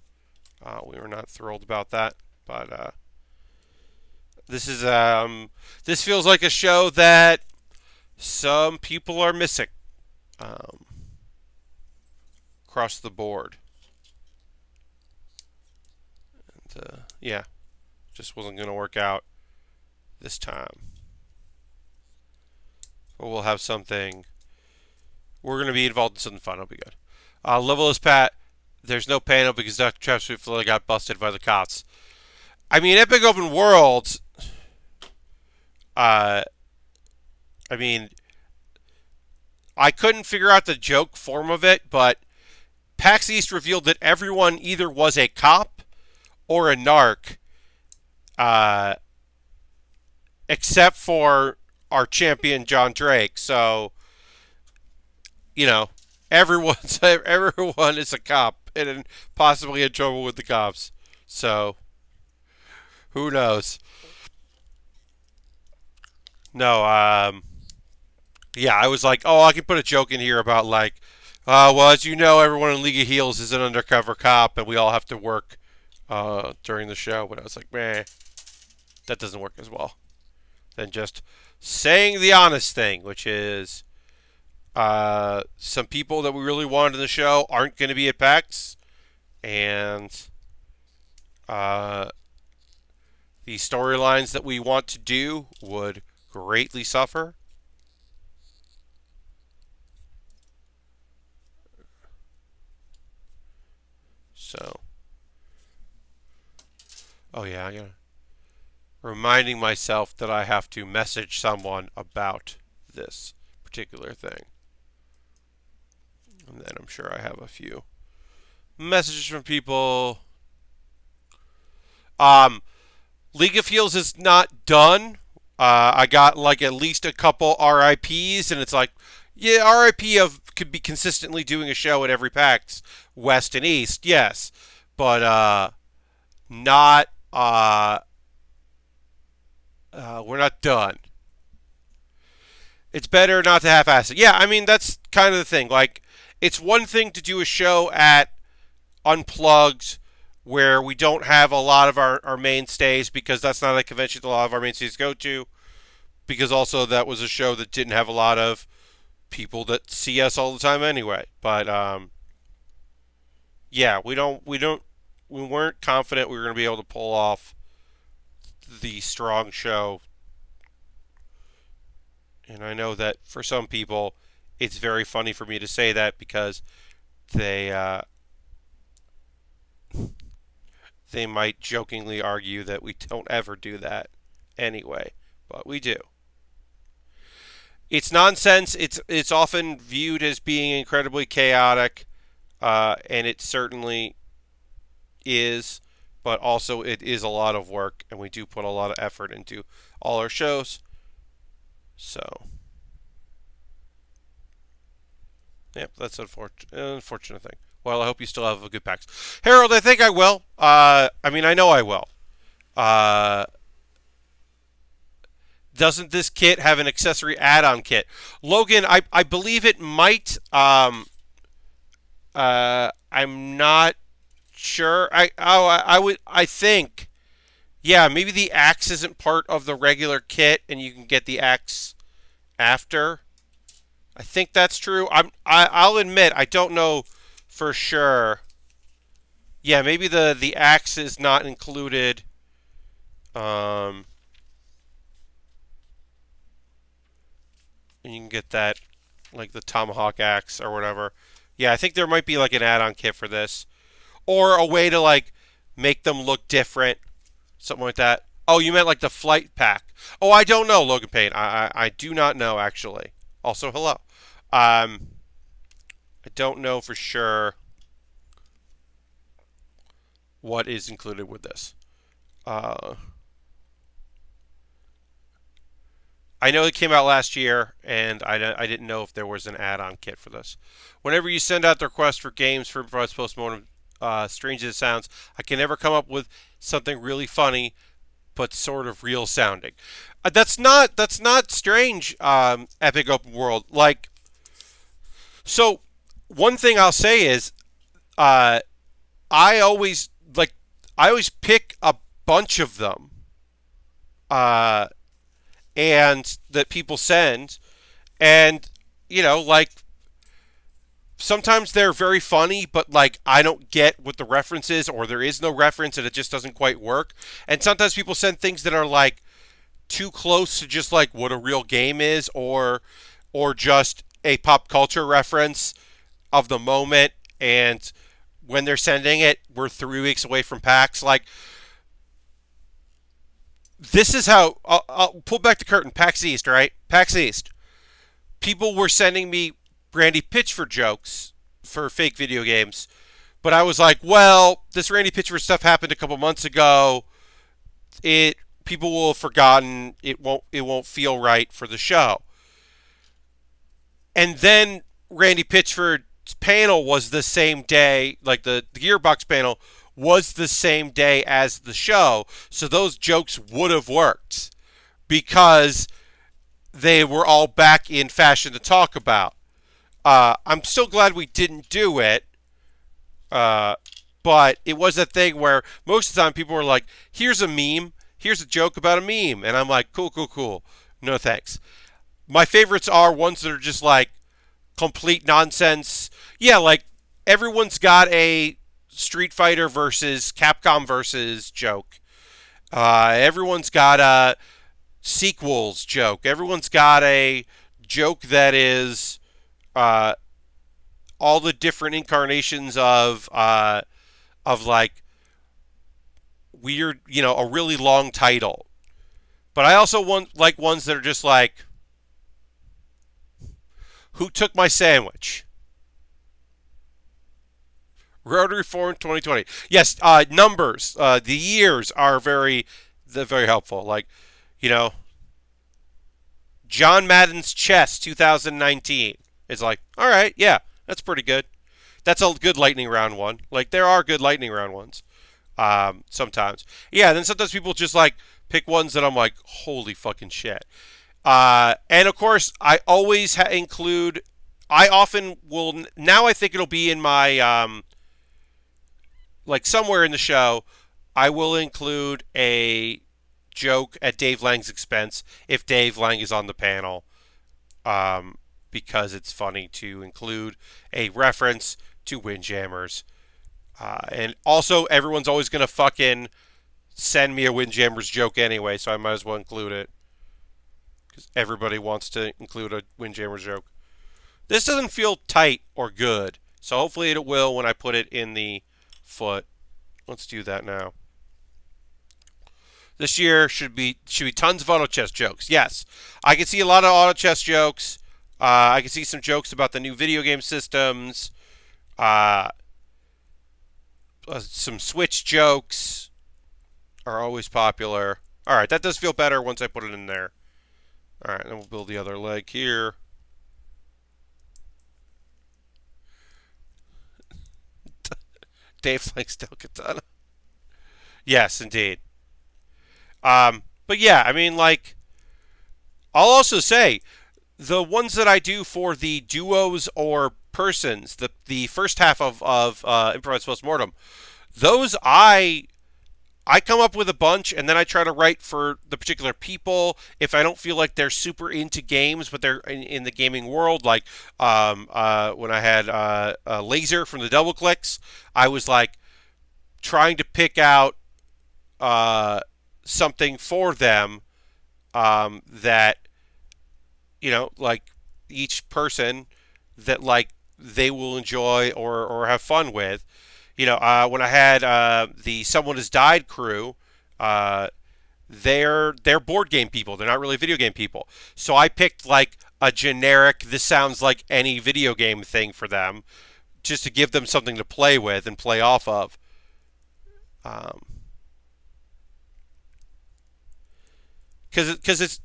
We were not thrilled about that, but this is this feels like a show that some people are missing um, across the board. And, yeah, just wasn't going to work out this time. But we'll have something. We're going to be involved in something fun. It'll be good. Level is Pat. There's no panel because Dr. Trapsfield got busted by the cops. I mean, Epic Open World. I mean, I couldn't figure out the joke form of it, but PAX East revealed that everyone either was a cop or a narc, except for our champion John Drake. So, you know, everyone is a cop and possibly in trouble with the cops. So, who knows? No, yeah, I was like, oh, I can put a joke in here about like, well, as you know, everyone in League of Heels is an undercover cop, and we all have to work during the show. But I was like, meh, that doesn't work as well than just saying the honest thing, which is some people that we really wanted in the show aren't going to be at PAX, and the storylines that we want to do would greatly suffer. So, oh yeah, I gotta reminding myself that I have to message someone about this particular thing. And then I'm sure I have a few messages from people. League of Heels is not done. I got like at least a couple RIPs, and it's like, yeah, RIP of could be consistently doing a show at every PAX, West and East, yes, but not. We're not done. It's better not to half-ass it. Yeah, I mean that's kind of the thing. Like, it's one thing to do a show at Unplugged where we don't have a lot of our mainstays because that's not a convention that a lot of our mainstays go to. Because also that was a show that didn't have a lot of people that see us all the time anyway. But yeah, we weren't confident we were going to be able to pull off the strong show. And I know that for some people, it's very funny for me to say that because they might jokingly argue that we don't ever do that anyway, but we do. It's nonsense. It's often viewed as being incredibly chaotic, and it certainly is. But also, it is a lot of work, and we do put a lot of effort into all our shows. So, yep, that's an unfortunate thing. Well, I hope you still have a good PAX. Harold, I think I will. I mean, I know I will. Doesn't this kit have an accessory add-on kit? Logan, I believe it might. I'm not sure. I think. Yeah, maybe the axe isn't part of the regular kit, and you can get the axe after. I think that's true. I'll admit I don't know for sure. Yeah, maybe the axe is not included. And you can get that, like the tomahawk axe or whatever. Yeah, I think there might be like an add-on kit for this, or a way to like make them look different, something like that. Oh, you meant like the flight pack. Oh, I don't know, Logan Payne. I do not know actually. Also, hello. I don't know for sure what is included with this. Uh, I know it came out last year, and I didn't know if there was an add-on kit for this. Whenever you send out the request for games for improvised postmortem, strange as it sounds, I can never come up with something really funny but sort of real sounding. That's not strange. Epic Open World. Like, so one thing I'll say is, uh, I always like I always pick a bunch of them, uh, and that people send, and like sometimes they're very funny, but like I don't get what the reference is, or there is no reference, and it just doesn't quite work. And sometimes people send things that are like too close to just like what a real game is, or just a pop culture reference of the moment. And when they're sending it, we're 3 weeks away from PAX. Like, this is how I'll pull back the curtain. PAX East, right? PAX East. People were sending me Randy Pitchford jokes for fake video games, but I was like, well, this Randy Pitchford stuff happened a couple months ago. It People will have forgotten. It won't feel right for the show. And then Randy Pitchford's panel was the same day, like the Gearbox panel was the same day as the show. So those jokes would have worked because they were all back in fashion to talk about. I'm still glad we didn't do it, but it was a thing where most of the time people were like, here's a meme, here's a joke about a meme. And I'm like, cool, cool, cool. No thanks. My favorites are ones that are just like complete nonsense. Yeah, like everyone's got a Street Fighter versus Capcom versus joke. Everyone's got a sequels joke. Everyone's got a joke that is uh, all the different incarnations of like weird, a really long title. But I also want like ones that are just like, who took my sandwich? Rotary Forum 2020. Yes, numbers, the years are very helpful. Like, you know, John Madden's chess 2019. It's like, all right, yeah, that's pretty good. That's a good lightning round one. Like, there are good lightning round ones. Sometimes. Yeah, then sometimes people just like pick ones that I'm like, holy fucking shit. And of course, I always include. I often will. Now I think it'll be in my like somewhere in the show. I will include a joke at Dave Lang's expense if Dave Lang is on the panel, because it's funny to include a reference to Windjammers. And also, everyone's always gonna fucking send me a Windjammers joke anyway, so I might as well include it. Because everybody wants to include a Windjammers joke. This doesn't feel tight or good, so hopefully it will when I put it in the foot. Let's do that now. This year should be tons of auto chess jokes. Yes, I can see a lot of auto chess jokes. I can see some jokes about the new video game systems. Some Switch jokes are always popular. All right, that does feel better once I put it in there. All right, then we'll build the other leg here. Dave likes Del Katana. Yes, indeed. But yeah, I mean, like, I'll also say the ones that I do for the duos or persons, the first half of improvised postmortem, those I come up with a bunch, and then I try to write for the particular people. If I don't feel like they're super into games, but they're in the gaming world, like when I had Laser from the Double Clicks, I was like trying to pick out something for them that, like each person that like they will enjoy or have fun with. When I had the Someone Has Died crew, they're board game people. They're not really video game people. So I picked like a generic, this sounds like any video game thing for them, just to give them something to play with and play off of. Um, because it's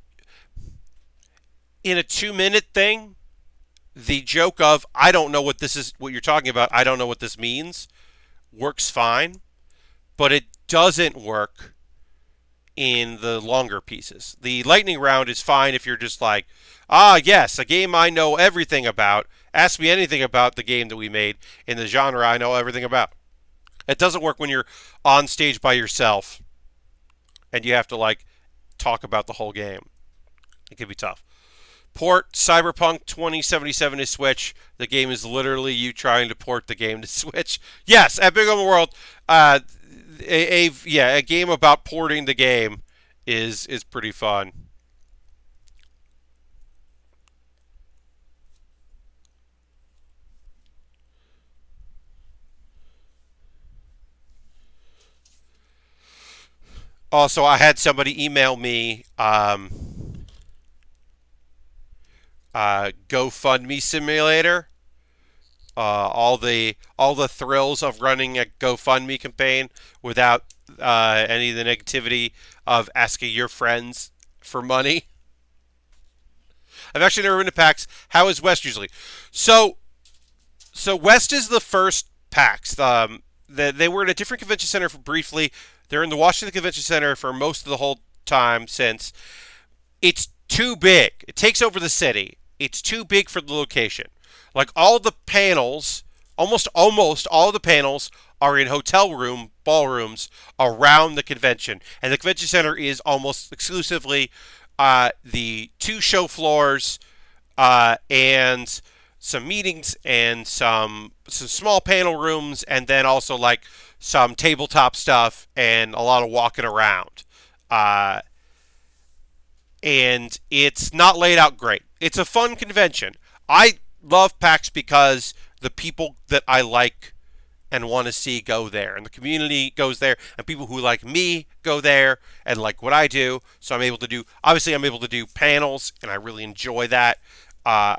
in a 2 minute thing, the joke of I don't know what this is, what you're talking about. I don't know what this means, works fine, but it doesn't work in the longer pieces. The lightning round is fine if you're just like, yes, a game I know everything about. Ask me anything about the game that we made in the genre I know everything about. It doesn't work when you're on stage by yourself and you have to like talk about the whole game. It can be tough. Port Cyberpunk 2077 to Switch. The game is literally you trying to port the game to Switch. Yes, Epic Open World. A game about porting the game is pretty fun. Also, I had somebody email me GoFundMe simulator. All the thrills of running a GoFundMe campaign without any of the negativity of asking your friends for money. I've actually never been to PAX. How is West usually? So West is the first PAX. They were at a different convention center for briefly. They're in the Washington Convention Center for most of the whole time since it's too big. It takes over the city. It's too big for the location. Like all the panels, almost all the panels are in hotel room ballrooms around the convention, and the convention center is almost exclusively the two show floors and some meetings and some small panel rooms, and then also like some tabletop stuff and a lot of walking around. Uh, and it's not laid out great. It's a fun convention. I love PAX because the people that I like and want to see go there, and the community goes there, and people who like me go there and like what I do. So I'm able to do panels, and I really enjoy that. Uh,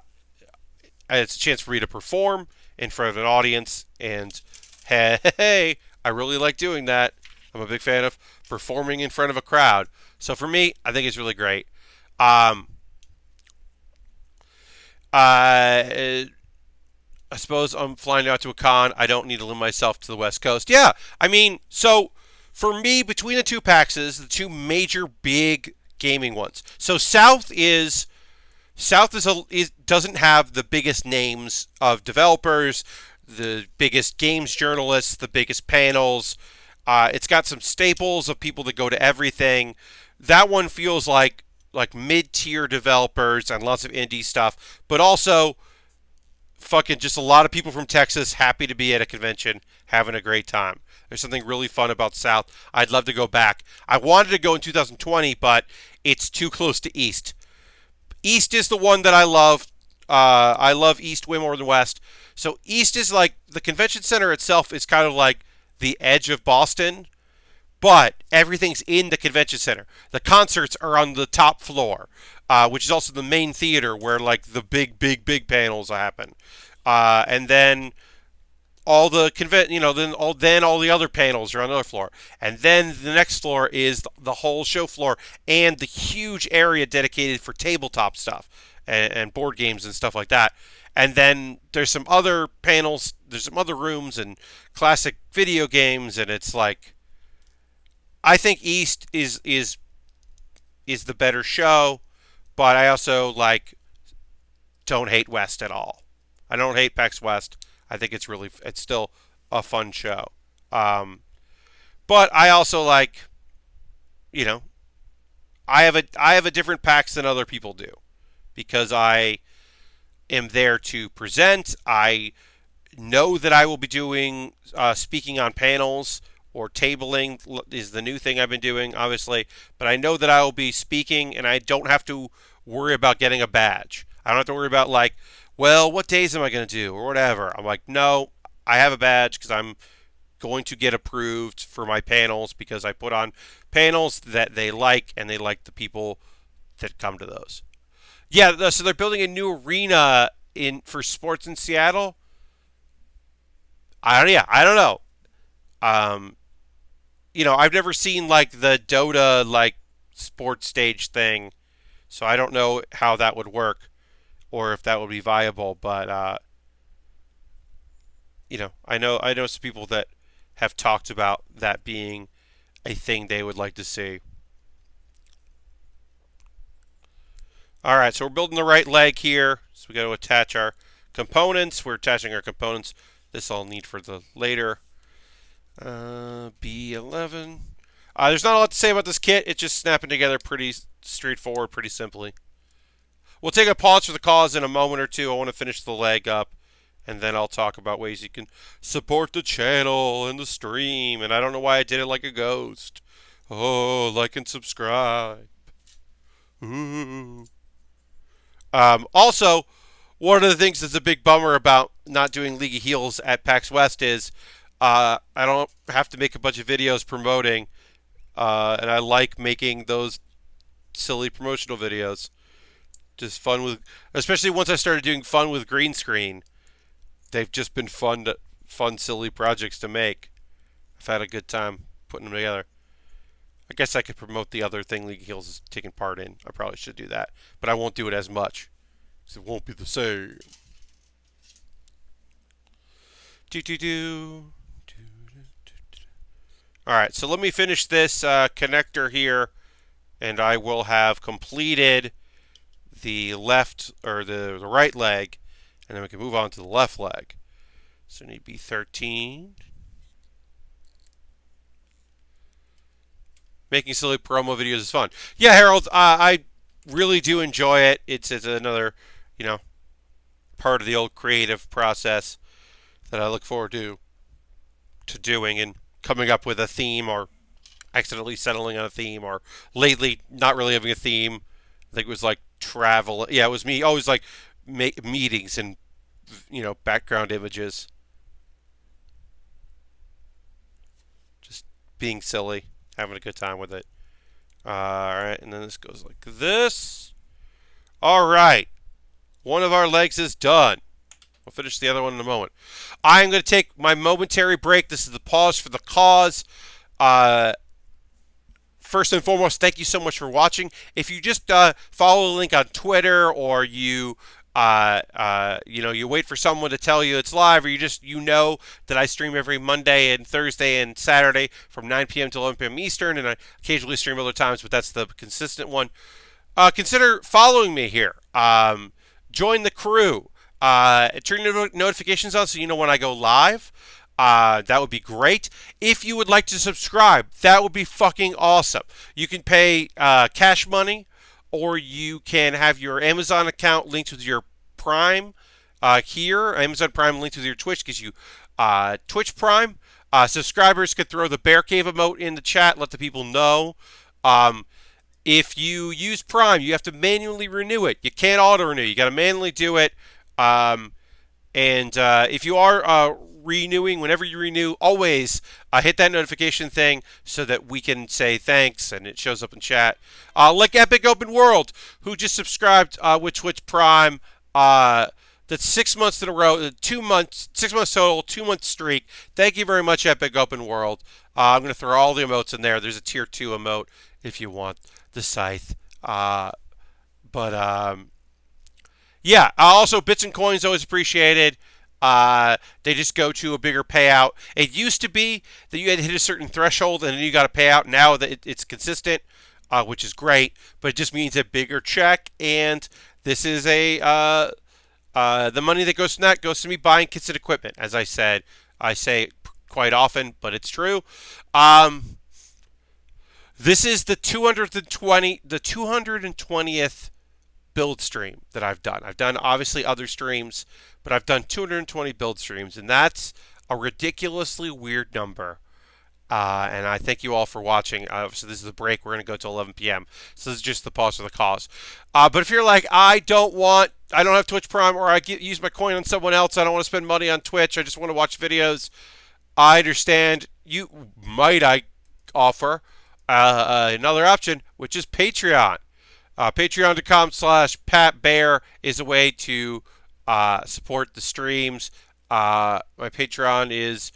and it's a chance for me to perform in front of an audience, and hey, I really like doing that. I'm a big fan of performing in front of a crowd. So for me, I think it's really great. Um, uh, I suppose I'm flying out to a con. I don't need to limit myself to the West Coast. Yeah, I mean, so for me, between the two PAXs, the two major big gaming ones. So South doesn't have the biggest names of developers, the biggest games journalists, the biggest panels. It's got some staples of people that go to everything. That one feels like mid-tier developers and lots of indie stuff, but also fucking just a lot of people from Texas happy to be at a convention, having a great time. There's something really fun about South. I'd love to go back. I wanted to go in 2020, but it's too close to East. East is the one that I love. I love East way more than West. So East is like the convention center itself is kind of like the edge of Boston, but everything's in the convention center. The concerts are on the top floor, which is also the main theater where like the big panels happen. And then all the then all the other panels are on the other floor, and then the next floor is the whole show floor and the huge area dedicated for tabletop stuff and board games and stuff like that. And then there's some other panels, there's some other rooms and classic video games, and it's like I think East is the better show, but I also like don't hate West at all. I don't hate PAX West. I think it's still a fun show. Um, but I also like, you know, I have a different PAX than other people do because I am there to present. I know that I will be doing speaking on panels or tabling is the new thing I've been doing, obviously. But I know that I will be speaking, and I don't have to worry about getting a badge. I don't have to worry about like, well, what days am I going to do or whatever. I'm like, no, I have a badge because I'm going to get approved for my panels because I put on panels that they like, and they like the people that come to those. Yeah, so they're building a new arena in for sports in Seattle. I don't know. Um, I've never seen like the Dota like sports stage thing, so I don't know how that would work or if that would be viable. But I know some people that have talked about that being a thing they would like to see. All right, so we're building the right leg here. So we got to attach our components. We're attaching our components. This I'll need for the later. B11. There's not a lot to say about this kit. It's just snapping together pretty straightforward, pretty simply. We'll take a pause for the cause in a moment or two. I want to finish the leg up, and then I'll talk about ways you can support the channel and the stream. And I don't know why I did it like a ghost. Oh, like and subscribe. Ooh. Also, one of the things that's a big bummer about not doing League of Heels at PAX West is I don't have to make a bunch of videos promoting, and I like making those silly promotional videos. Just fun with, especially once I started doing fun with green screen. They've just been fun, silly projects to make. I've had a good time putting them together. I guess I could promote the other thing League of Heels is taking part in. I probably should do that, but I won't do it as much because it won't be the same. Do do do. All right, so let me finish this connector here, and I will have completed the left or the right leg, and then we can move on to the left leg. So need B13. Making silly promo videos is fun. Yeah, Harold, I really do enjoy it. It's another, part of the old creative process that I look forward to doing and coming up with a theme or accidentally settling on a theme or lately not really having a theme. I think it was like travel. Yeah, it was me always like meetings and background images. Just being silly, having a good time with it. All right, and then this goes like this. All right, one of our legs is done. We'll finish the other one in a moment. I'm going to take my momentary break. This is the pause for the cause. First and foremost, thank you so much for watching. If you just follow the link on Twitter, or you you wait for someone to tell you it's live, or you know that I stream every Monday and Thursday and Saturday from 9 p.m. to 11 p.m. Eastern, and I occasionally stream other times, but that's the consistent one. Consider following me here. Join the crew. Turn your notifications on so you know when I go live. That would be great. If you would like to subscribe, that would be fucking awesome. You can pay cash money, or you can have your Amazon account linked with your Prime here. Amazon Prime linked with your Twitch gives you Twitch Prime. Subscribers could throw the Bear Cave emote in the chat, let the people know. If you use Prime, you have to manually renew it. You can't auto-renew. You got to manually do it. If you are renewing, whenever you renew, always hit that notification thing so that we can say thanks and it shows up in chat. Like Epic Open World, who just subscribed with Twitch Prime. That's 6 months in a row, 2 months, 6 months total, 2 month streak. Thank you very much, Epic Open World. I'm going to throw all the emotes in there. There's a tier 2 emote if you want the scythe. Yeah, also bits and coins always appreciated. They just go to a bigger payout. It used to be that you had to hit a certain threshold and then you got a payout. Now that it's consistent, which is great, but it just means a bigger check. And this is the money that goes from that goes to me buying kits and equipment. As I said, I say it quite often, but it's true. This is the 220th build stream that I've done. I've done obviously other streams, but I've done 220 build streams, and that's a ridiculously weird number. And I thank you all for watching. So this is the break. We're going to go to 11 p.m. So this is just the pause for the cause. But if you're like, I don't have Twitch Prime, or I use my coin on someone else, I don't want to spend money on Twitch, I just want to watch videos, I understand. I offer another option, which is Patreon. Patreon.com/PatBear is a way to support the streams. My Patreon is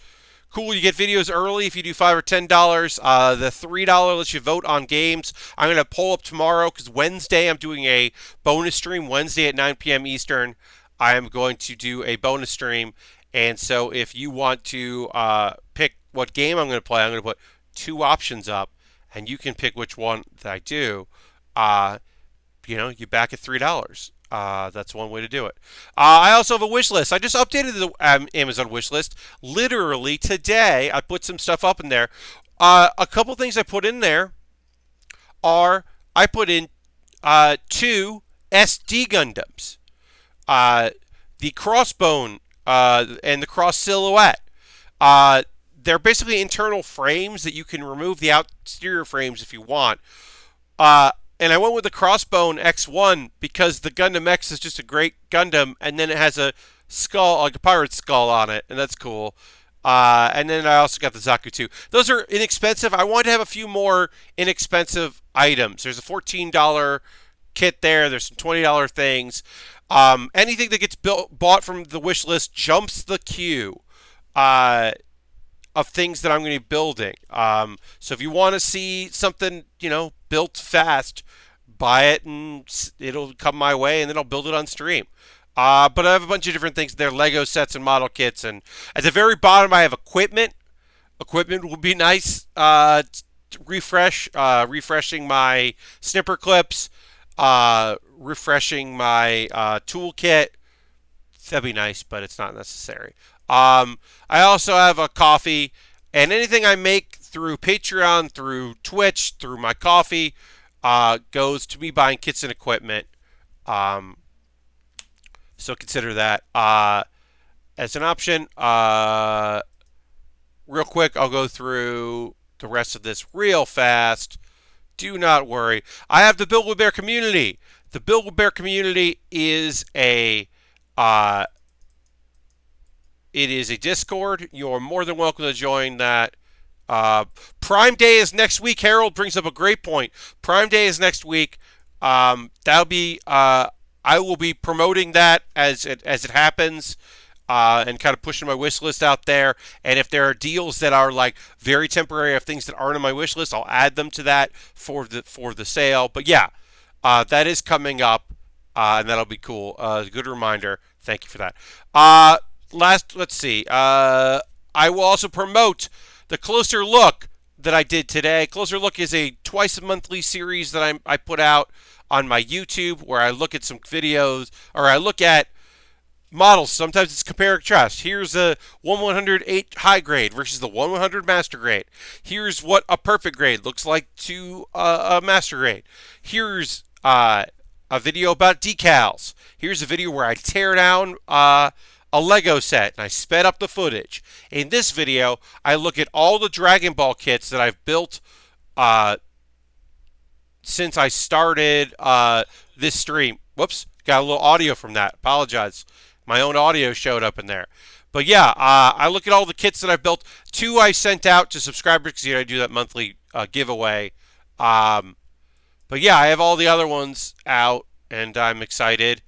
cool. You get videos early if you do $5 or $10. The $3 lets you vote on games. I'm going to poll up tomorrow because Wednesday I'm doing a bonus stream. Wednesday at 9 p.m. Eastern, I am going to do a bonus stream. And so if you want to pick what game I'm going to play, I'm going to put two options up, and you can pick which one that I do. You back at $3. That's one way to do it. I also have a wish list. I just updated the Amazon wish list. Literally today, I put some stuff up in there. A couple things I put in there are I put in two SD Gundams, the Crossbone and the Cross Silhouette. They're basically internal frames that you can remove the exterior frames if you want. And I went with the Crossbone X1 because the Gundam X is just a great Gundam, and then it has a skull, like a pirate skull on it, and that's cool. And then I also got the Zaku 2. Those are inexpensive. I wanted to have a few more inexpensive items. There's a $14 kit there. There's some $20 things. Anything that gets bought from the wish list jumps the queue of things that I'm going to be building. So if you want to see something, built fast, buy it and it'll come my way, and then I'll build it on stream. But I have a bunch of different things there, Lego sets and model kits. And at the very bottom, I have equipment. Equipment will be nice. Refreshing my snipper clips, refreshing my toolkit. That'd be nice, but it's not necessary. I also have a coffee, and anything I make through Patreon, through Twitch, through my coffee, goes to me buying kits and equipment. So consider that as an option. Real quick, I'll go through the rest of this real fast. Do not worry. I have the Build with Bear community. The Build with Bear community is a it is a Discord. You're more than welcome to join that. Prime Day is next week. Harold brings up a great point. Prime Day is next week. That'll be. I will be promoting that as it happens, and kind of pushing my wish list out there. And if there are deals that are like very temporary of things that aren't on my wish list, I'll add them to that for the sale. But yeah, that is coming up, and that'll be cool. Good reminder. Thank you for that. Let's see. I will also promote the Closer Look that I did today. Closer Look is a twice a monthly series that I put out on my YouTube, where I look at some videos, or I look at models. Sometimes it's compare and contrast. Here's a 1/108 high grade versus the 1/100 master grade. Here's what a perfect grade looks like to a master grade. Here's a video about decals. Here's a video where I tear down a Lego set, and I sped up the footage. In this video, I look at all the Dragon Ball kits that I've built since I started this stream. Whoops, got a little audio from that. Apologize. My own audio showed up in there. But yeah, I look at all the kits that I've built. 2 I sent out to subscribers because I do that monthly giveaway. But yeah, I have all the other ones out, and I'm excited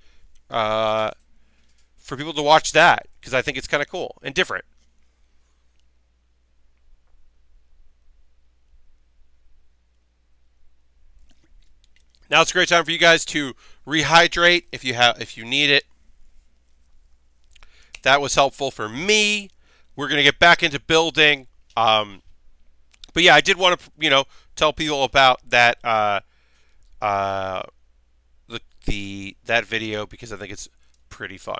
for people to watch that because I think it's kind of cool and different. Now it's a great time for you guys to rehydrate if you need it. That was helpful for me. We're going to get back into building. But yeah, I did want to tell people about that that video because I think it's pretty fun.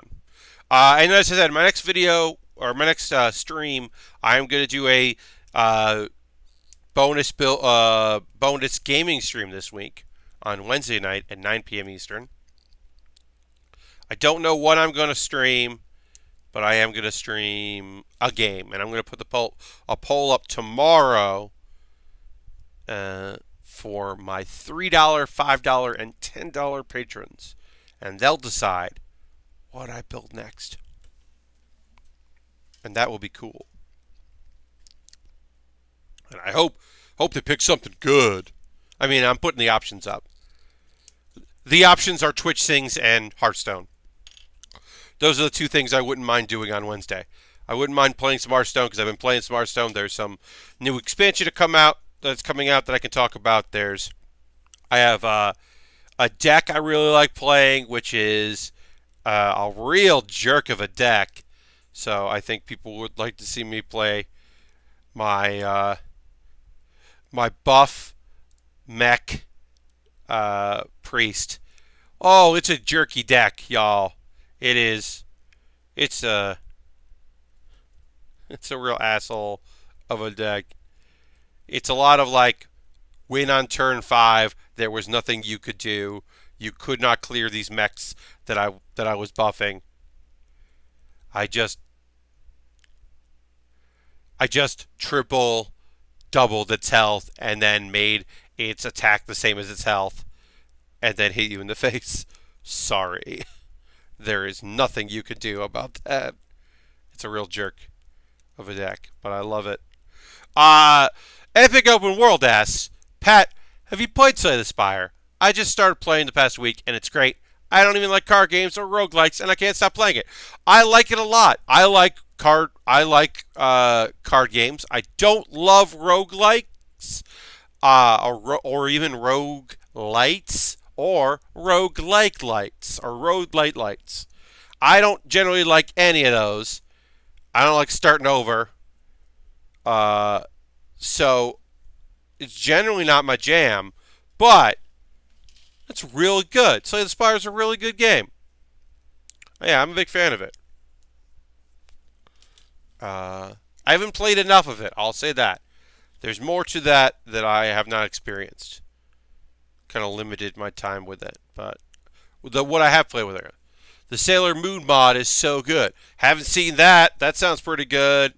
And as I said, my next video or my next stream, I'm going to do a bonus gaming stream this week on Wednesday night at 9 p.m. Eastern. I don't know what I'm going to stream, but I am going to stream a game, and I'm going to put a poll up tomorrow for my $3, $5, and $10 patrons, and they'll decide what I build next, and that will be cool. And I hope they pick something good. I mean, I'm putting the options up. The options are Twitch Sings and Hearthstone. Those are the two things I wouldn't mind doing on Wednesday. I wouldn't mind playing some Hearthstone because I've been playing some Hearthstone. There's some new expansion that's coming out that I can talk about. I have a deck I really like playing, which is a real jerk of a deck. So I think people would like to see me play my buff mech priest. Oh, it's a jerky deck, y'all. It is. It's a. It's a real asshole of a deck. It's a lot of like win on turn 5. There was nothing you could do. You could not clear these mechs that I was buffing. I just triple doubled its health and then made its attack the same as its health and then hit you in the face. Sorry. There is nothing you could do about that. It's a real jerk of a deck, but I love it. Epic Open World asks, Pat, have you played Slay the Spire? I just started playing the past week, and it's great. I don't even like card games or roguelikes, and I can't stop playing it. I like it a lot. I like card games. I don't love roguelikes, or even roguelites, or roguelike lights, or roguelite lights. I don't generally like any of those. I don't like starting over. So it's generally not my jam, but it's really good. Slay the Spire is a really good game. Yeah, I'm a big fan of it. I haven't played enough of it. I'll say that. There's more to that I have not experienced. Kind of limited my time with it, but what I have played with it. The Sailor Moon mod is so good. Haven't seen that. That sounds pretty good.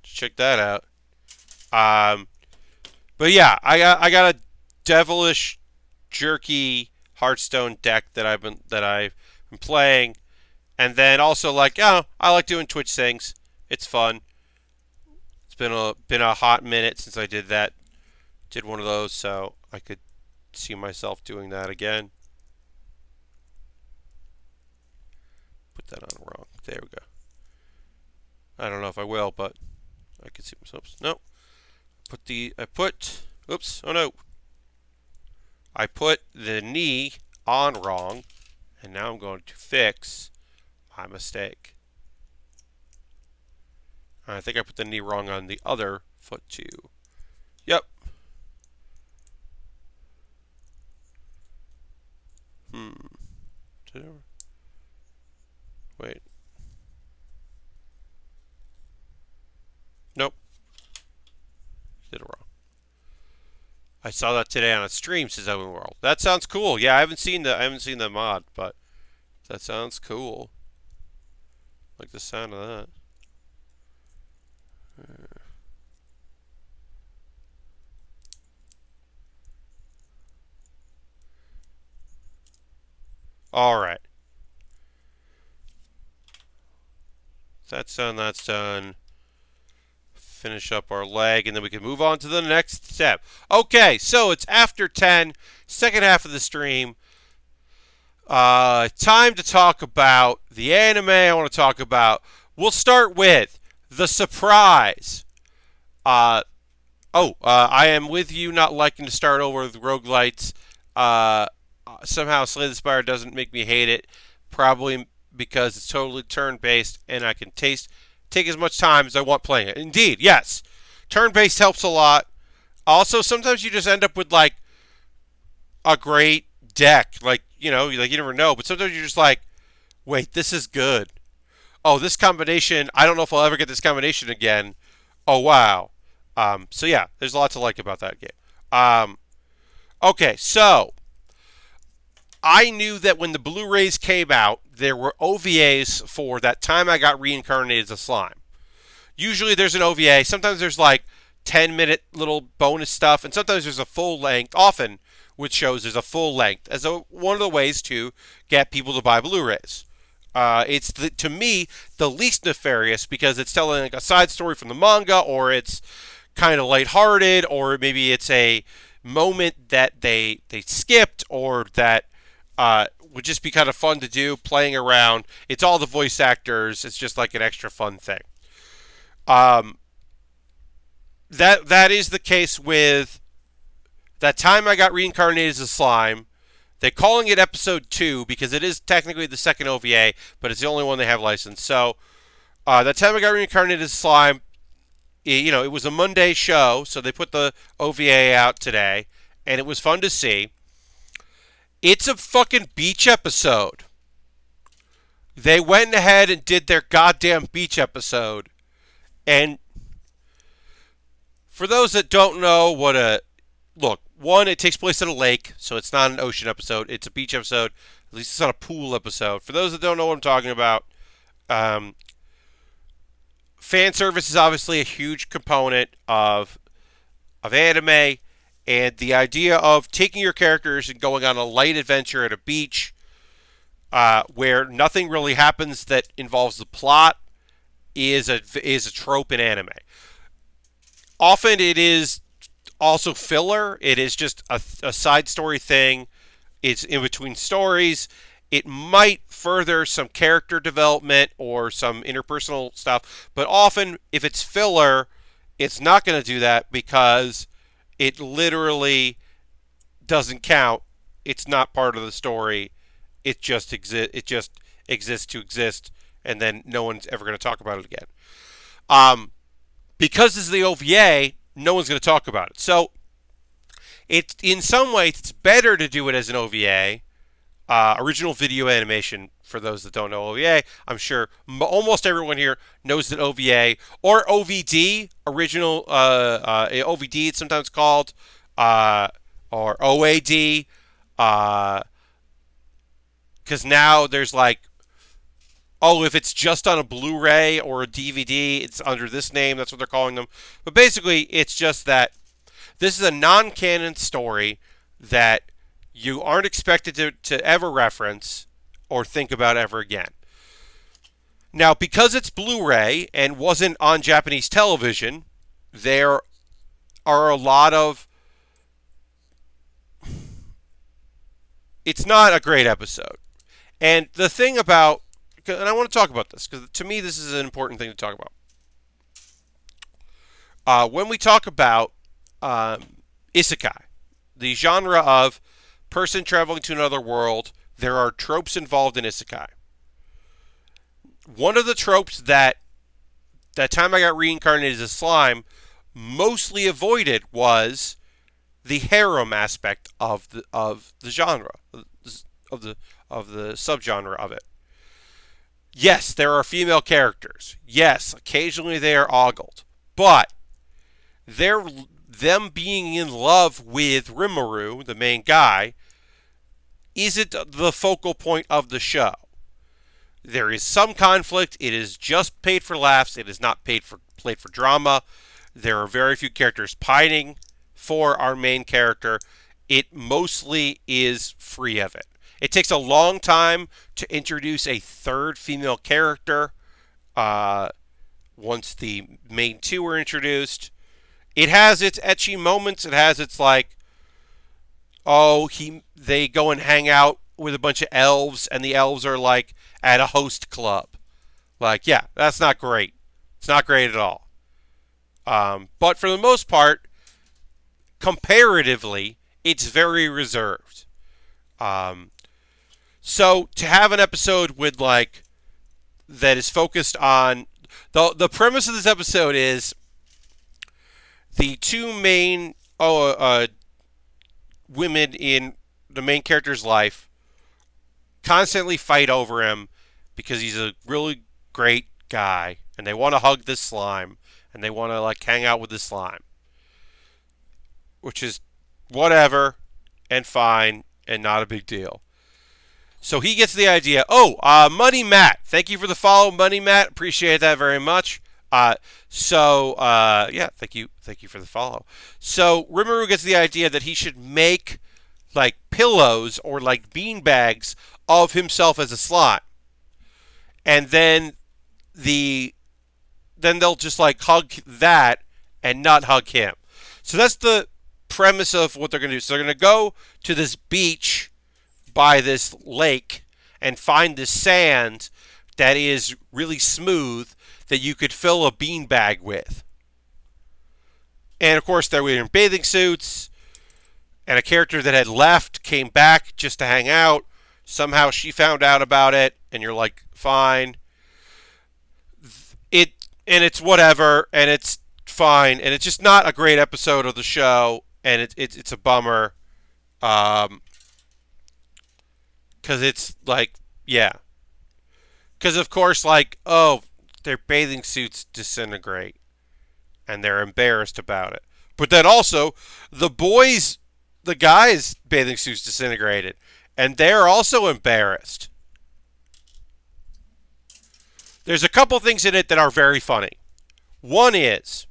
Check that out. But yeah, I got a devilish, jerky Hearthstone deck that I've been playing, and then also like I like doing Twitch things. It's fun. It's been a hot minute since I did one of those, so I could see myself doing that again. Put that on wrong. There we go. I don't know if I will, but I can see myself. No. Oops. Oh no. I put the knee on wrong, and now I'm going to fix my mistake. I think I put the knee wrong on the other foot too. Yep. Wait. Nope. Did it wrong. I saw that today on a stream, says Open World. That sounds cool. Yeah, I haven't seen the mod, but that sounds cool. Like the sound of that. All right. That's done. That's done. Finish up our leg, and then we can move on to the next step. Okay, so it's after 10, second half of the stream. Time to talk about the anime I want to talk about. We'll start with the surprise. I am with you, not liking to start over with roguelites. Somehow Slay the Spire doesn't make me hate it. Probably because it's totally turn-based, and I can take as much time as I want playing it. Indeed, yes. Turn-based helps a lot. Also, sometimes you just end up with, like, a great deck. Like, you never know. But sometimes you're just like, wait, this is good. Oh, this combination, I don't know if I'll ever get this combination again. Oh, wow. So, yeah, there's a lot to like about that game. Okay, so I knew that when the Blu-rays came out, there were OVAs for that time I got reincarnated as a slime. Usually there's an OVA. Sometimes there's like 10-minute little bonus stuff, and sometimes there's a full length. Often with shows, there's a full length as one of the ways to get people to buy Blu-rays. It's to me the least nefarious because it's telling like a side story from the manga, or it's kind of lighthearted, or maybe it's a moment that they skipped, or that would just be kind of fun to do, playing around. It's all the voice actors. It's just like an extra fun thing. Um, that is the case with that time I got reincarnated as a slime. They're calling it episode 2 because it is technically the second OVA, but it's the only one they have licensed. So that time I got reincarnated as slime, it was a Monday show, so they put the OVA out today, and it was fun to see. It's a fucking beach episode. They went ahead and did their goddamn beach episode. And for those that don't know what look, one, it takes place at a lake, so it's not an ocean episode. It's a beach episode. At least it's not a pool episode. For those that don't know what I'm talking about, fan service is obviously a huge component of anime, and the idea of taking your characters and going on a light adventure at a beach where nothing really happens that involves the plot is a trope in anime. Often it is also filler. It is just a side story thing. It's in between stories. It might further some character development or some interpersonal stuff, but often if it's filler, it's not going to do that because it literally doesn't count. It's not part of the story. It just exists to exist, and then no one's ever going to talk about it again. Because this is the OVA, no one's going to talk about it. So, it's in some ways it's better to do it as an OVA, original video animation. For those that don't know OVA, I'm sure almost everyone here knows that OVA or OVD, original OVD, it's sometimes called, or OAD, because now there's like, if it's just on a Blu-ray or a DVD, it's under this name. That's what they're calling them. But basically, it's just that this is a non-canon story that you aren't expected to ever reference or think about ever again. Now, because it's Blu-ray and wasn't on Japanese television, there are a lot of... It's not a great episode. And the thing about... And I want to talk about this, because to me this is an important thing to talk about. When we talk about isekai, the genre of person traveling to another world, there are tropes involved in isekai. One of the tropes that time I got reincarnated as a slime mostly avoided was the harem aspect of the genre, of the subgenre of it. Yes, there are female characters. Yes, occasionally they are ogled. But them being in love with Rimuru, the main guy, isn't the focal point of the show. There is some conflict. It is just paid for laughs. It is not played for drama. There are very few characters pining for our main character. It mostly is free of it. It takes a long time to introduce a third female character once the main two are introduced. It has its ecchi moments. It has its like, they go and hang out with a bunch of elves, and the elves are like at a host club. Like, yeah, that's not great. It's not great at all. But for the most part, comparatively, it's very reserved. So to have an episode with like that is focused on the premise of this episode is the two main women in the main character's life constantly fight over him because he's a really great guy, and they want to hug this slime, and they want to like hang out with this slime, which is whatever and fine and not a big deal. So he gets the idea. Money Matt. Thank you for the follow, Money Matt. Appreciate that very much. Thank you for the follow. So Rimuru gets the idea that he should make like pillows or like bean bags of himself as a slime, and then they'll just like hug that and not hug him. So that's the premise of what they're going to do. So they're going to go to this beach by this lake and find this sand that is really smooth that you could fill a beanbag with. And of course, they were in bathing suits, and a character that had left came back just to hang out. Somehow she found out about it, and you're like, fine. It's whatever, and it's fine, and it's just not a great episode of the show, and it's a bummer, because it's like, yeah, because of course, like, oh, their bathing suits disintegrate, and they're embarrassed about it, but then also the guys' bathing suits disintegrated, and they're also embarrassed. There's a couple things in it that are very funny. One is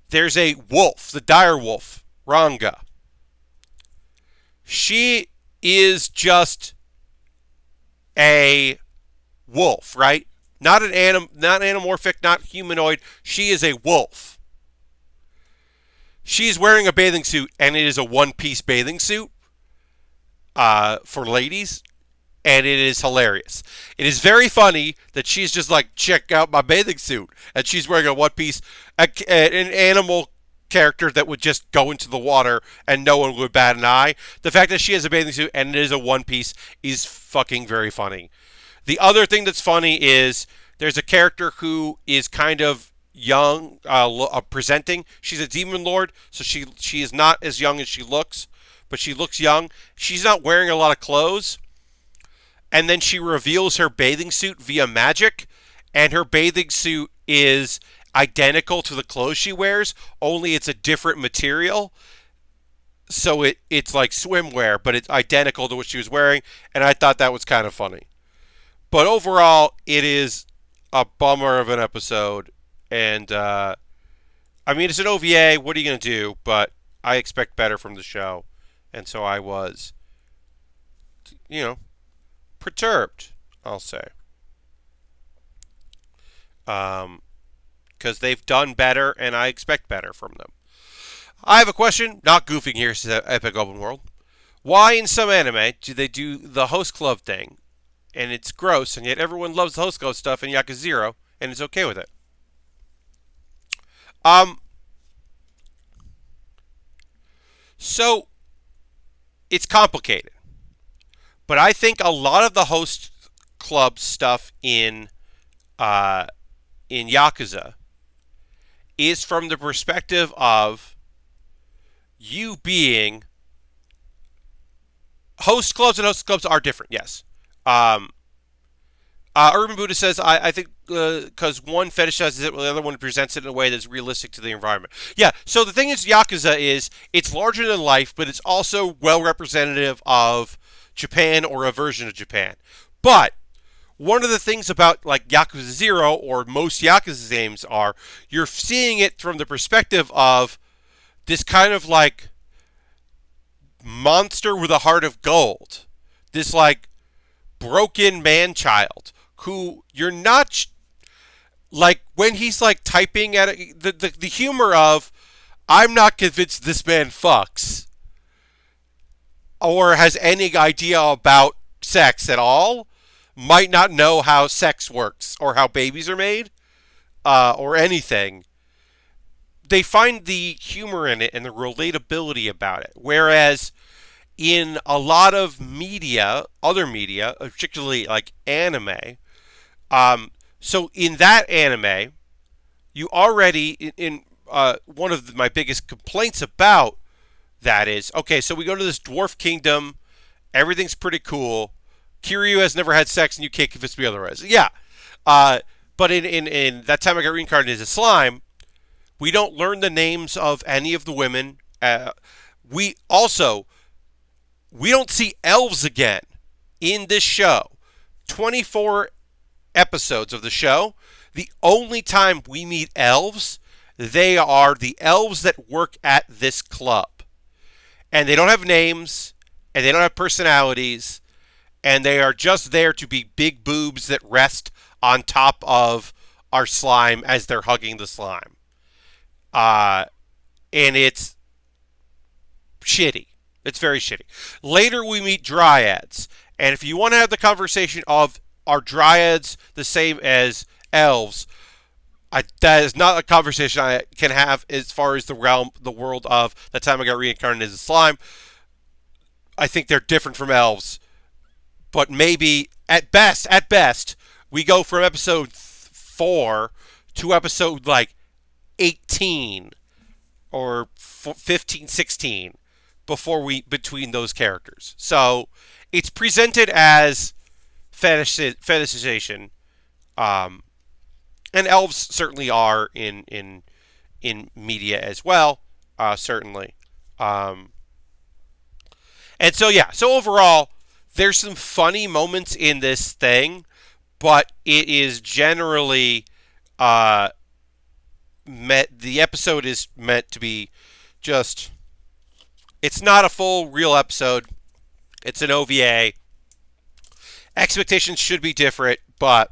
there's a wolf, the dire wolf, Ranga. She is just a wolf, right? Not not anamorphic, not humanoid. She is a wolf. She's wearing a bathing suit, and it is a one-piece bathing suit for ladies. And it is hilarious. It is very funny that she's just like, check out my bathing suit. And she's wearing a one-piece, an animal character that would just go into the water and no one would bat an eye. The fact that she has a bathing suit and it is a one-piece is fucking very funny. The other thing that's funny is there's a character who is kind of young, presenting. She's a demon lord, so she is not as young as she looks, but she looks young. She's not wearing a lot of clothes. And then she reveals her bathing suit via magic, and her bathing suit is identical to the clothes she wears, only it's a different material. So it's like swimwear, but it's identical to what she was wearing, and I thought that was kind of funny. But overall, it is a bummer of an episode, and I mean, it's an OVA, what are you going to do? But I expect better from the show, and so I was, perturbed, I'll say. Because they've done better, and I expect better from them. I have a question, not goofing here, says Epic Open World. Why in some anime do they do the host club thing, and it's gross, and yet everyone loves the host club stuff in Yakuza 0, and is okay with it? So, it's complicated. But I think a lot of the host club stuff in Yakuza is from the perspective of you being host clubs, and host clubs are different. Yes. Urban Buddha says, I think because one fetishizes it, while the other one presents it in a way that's realistic to the environment. Yeah, so the thing is, Yakuza is, it's larger than life, but it's also well representative of Japan or a version of Japan. But one of the things about like Yakuza 0 or most Yakuza games are you're seeing it from the perspective of this kind of like monster with a heart of gold. This like broken man-child who you're not like when he's like typing at it, the humor of I'm not convinced this man fucks or has any idea about sex at all, might not know how sex works or how babies are made, or anything. They find the humor in it and the relatability about it. Whereas in a lot of media, other media, particularly like anime, so in that anime, you already, in one of my biggest complaints about that is, okay, so we go to this dwarf kingdom, everything's pretty cool, Kiryu has never had sex and you can't convince me otherwise. Yeah, but in that time I got reincarnated as a slime, we don't learn the names of any of the women. We don't see elves again in this show. 24 episodes of the show. The only time we meet elves, they are the elves that work at this club. And they don't have names, and they don't have personalities, and they are just there to be big boobs that rest on top of our slime as they're hugging the slime. And it's shitty. It's very shitty. Later, we meet dryads. And if you want to have the conversation of are dryads the same as elves, that is not a conversation I can have as far as the world of the time I got reincarnated as a slime. I think they're different from elves, but maybe at best, we go from episode 4 to episode like 18 or 15, 16 between those characters. So it's presented as fetishization, and elves certainly are in media as well, certainly. And so yeah, so overall, there's some funny moments in this thing, but it is generally the episode is meant to be just. It's not a full real episode. It's an OVA. Expectations should be different, but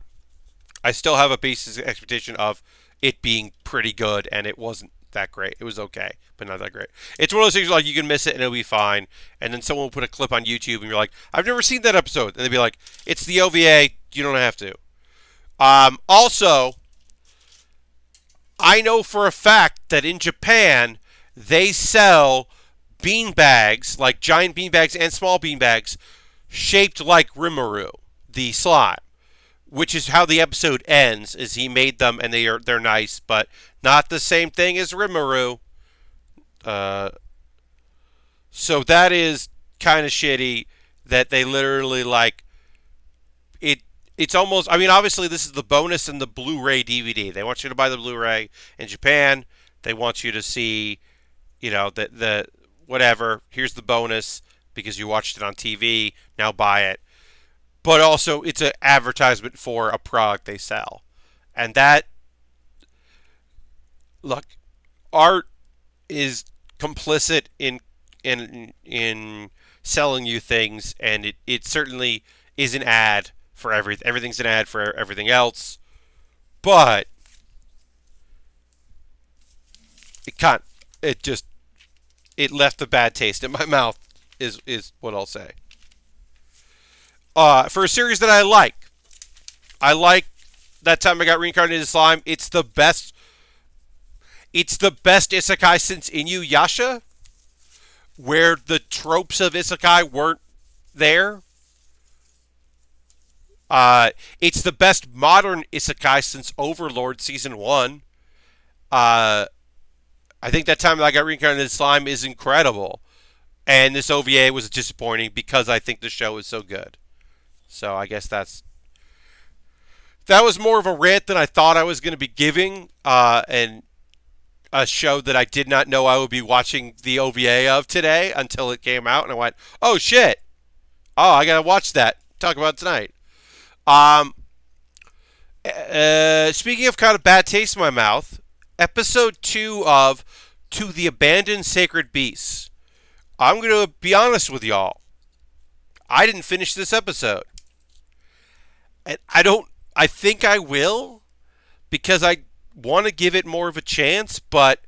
I still have a basis expectation of it being pretty good, and it wasn't that great. It was okay, but not that great. It's one of those things like you can miss it and it'll be fine, and then someone will put a clip on YouTube and you're like, I've never seen that episode, and they'll be like, it's the OVA, you don't have to. Also, I know for a fact that in Japan, they sell bean bags, like giant bean bags and small bean bags, shaped like Rimuru, the slime, which is how the episode ends. Is he made them and they're nice, but not the same thing as Rimuru. So that is kind of shitty that they literally like it. It's almost. I mean, obviously this is the bonus in the Blu-ray DVD. They want you to buy the Blu-ray in Japan. They want you to see, the whatever. Here's the bonus because you watched it on TV. Now buy it. But also, it's an advertisement for a product they sell. And that, look, art is complicit in selling you things, and it certainly is an ad for everything. Everything's an ad for everything else. But it left a bad taste in my mouth, is what I'll say. For a series that I like That Time I Got Reincarnated as Slime. It's the best isekai since Inuyasha, where the tropes of isekai weren't there. It's the best modern isekai since Overlord Season 1. I think That Time I Got Reincarnated as Slime is incredible. And this OVA was disappointing because I think the show is so good. So I guess that was more of a rant than I thought I was going to be giving, and a show that I did not know I would be watching the OVA of today until it came out, and I went, oh shit, I got to watch that, talk about it tonight. Speaking of kind of bad taste in my mouth, episode 2 of To the Abandoned Sacred Beasts. I'm going to be honest with y'all. I didn't finish this episode. And I think I will, because I want to give it more of a chance, but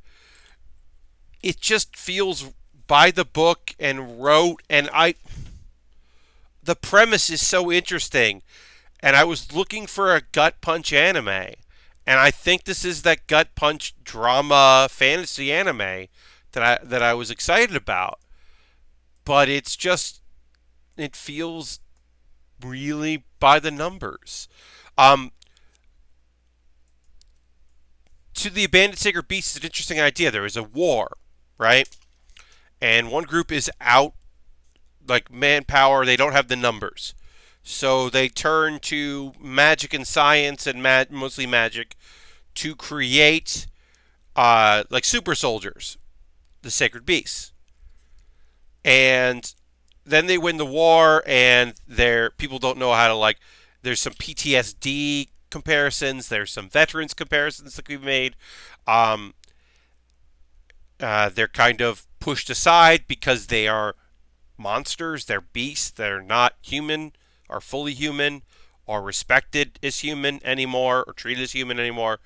it just feels by the book and rote, and the premise is so interesting, and I was looking for a gut punch anime, and I think this is that gut punch drama fantasy anime that I was excited about, but it feels really by the numbers. To the Abandoned Sacred Beasts is an interesting idea. There is a war, right? And one group is out, like manpower. They don't have the numbers. So they turn to magic and science, and mostly magic, to create like super soldiers, the Sacred Beasts. And then they win the war, and people don't know how to, there's some PTSD comparisons, there's some veterans comparisons that we've made. They're kind of pushed aside because they are monsters, they're beasts, they're not human, or fully human, or respected as human anymore, or treated as human anymore.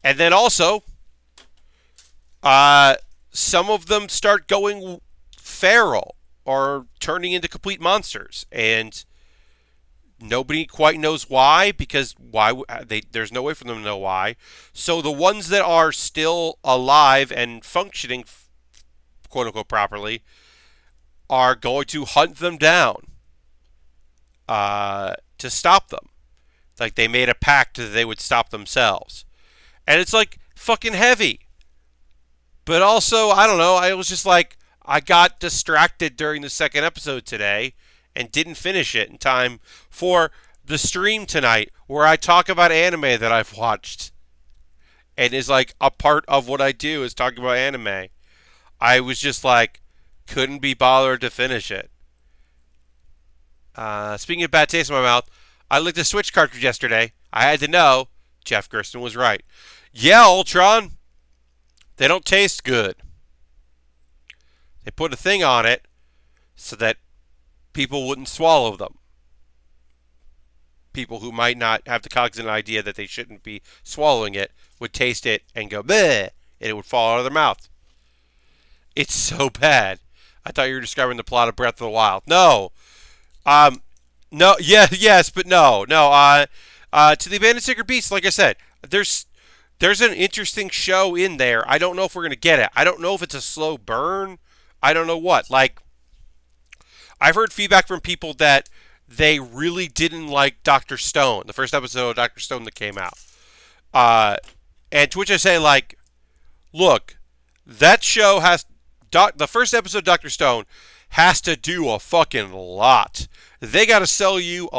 And then also, some of them start going feral, are turning into complete monsters, and nobody quite knows why, because there's no way for them to know why. So the ones that are still alive and functioning, quote unquote, properly, are going to hunt them down to stop them. Like they made a pact that they would stop themselves. And it's like fucking heavy. But also, I don't know, I was just like, I got distracted during the second episode today and didn't finish it in time for the stream tonight where I talk about anime that I've watched. And is like a part of what I do is talking about anime. I was just like, couldn't be bothered to finish it. Speaking of bad taste in my mouth, I licked a Switch cartridge yesterday. I had to know. Jeff Gersten was right. Yeah, Ultron. They don't taste good. They put a thing on it so that people wouldn't swallow them. People who might not have the cognizant idea that they shouldn't be swallowing it would taste it and go, bleh, and it would fall out of their mouth. It's so bad. I thought you were describing the plot of Breath of the Wild. No. No, yeah, yes, but no. To the Abandoned Sacred Beast, like I said, there's an interesting show in there. I don't know if we're going to get it. I don't know if it's a slow burn. I don't know what. Like, I've heard feedback from people that they really didn't like Dr. Stone, the first episode of Dr. Stone that came out. And to which I say, like, look, that show the first episode of Dr. Stone has to do a fucking lot. They got to sell you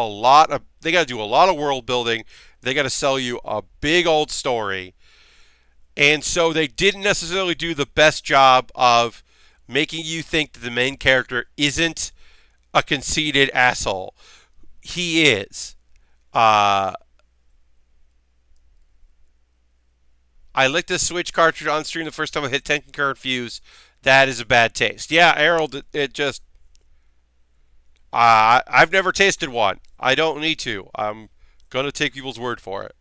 they got to do a lot of world building. They got to sell you a big old story. And so they didn't necessarily do the best job of making you think that the main character isn't a conceited asshole. He is. I licked a Switch cartridge on stream the first time I hit 10 concurrent views. That is a bad taste. Yeah, Errol, it just... I've never tasted one. I don't need to. I'm going to take people's word for it.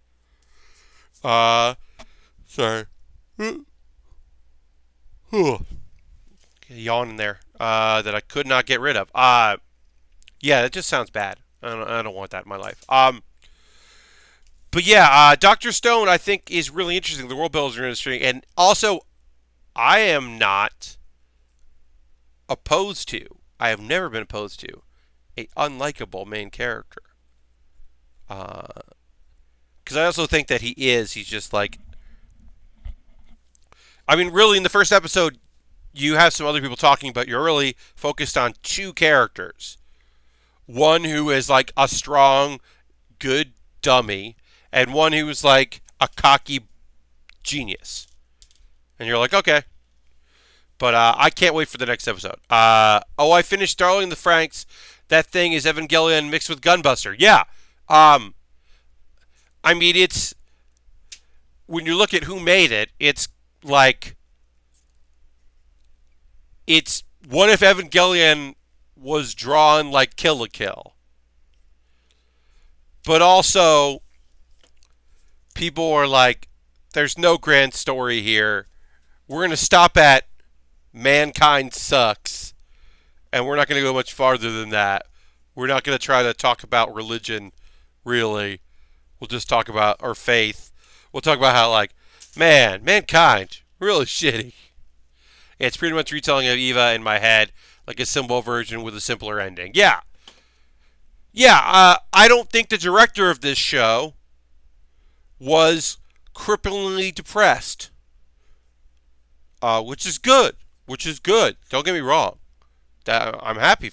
Sorry. Yawn in there that I could not get rid of. Yeah, that just sounds bad. I don't want that in my life. But yeah, Dr. Stone, I think, is really interesting. The world builders are interesting. And also, I am not opposed to, I have never been opposed to, a unlikable main character. Because I also think that he's just like, I mean, really, in the first episode, you have some other people talking, but you're really focused on two characters. One who is like a strong, good dummy, and one who is like a cocky genius. And you're like, okay. But I can't wait for the next episode. I finished Darling in the Franxx. That thing is Evangelion mixed with Gunbuster. Yeah. I mean, it's... When you look at who made it, it's like... It's... What if Evangelion was drawn like Kill la Kill? But also, people are like, there's no grand story here. We're going to stop at mankind sucks. And we're not going to go much farther than that. We're not going to try to talk about religion, really. We'll just talk about our faith. We'll talk about how, like, mankind, really shitty. It's pretty much retelling of Eva in my head, like a simple version with a simpler ending. Yeah. Yeah, I don't think the director of this show was cripplingly depressed. Which is good. Don't get me wrong. I'm happy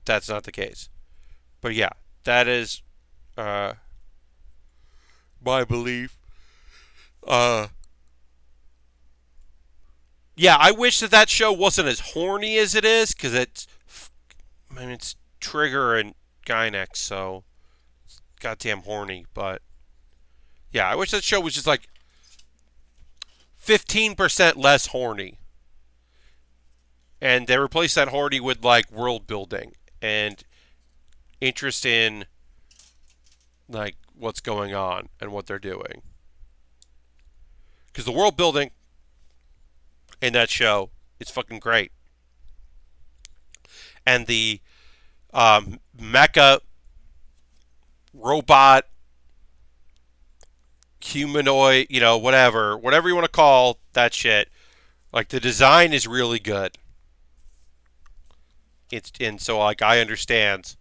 that's not the case. But yeah, that is my belief. Yeah, I wish that show wasn't as horny as it is, because it's Trigger and Gynex, so it's goddamn horny. But yeah, I wish that show was just like 15% less horny. And they replaced that horny with like world building and interest in like what's going on and what they're doing. Because the world building in that show is fucking great. and the mecha robot humanoid, whatever you want to call that shit. Like the design is really good. And so like I understand.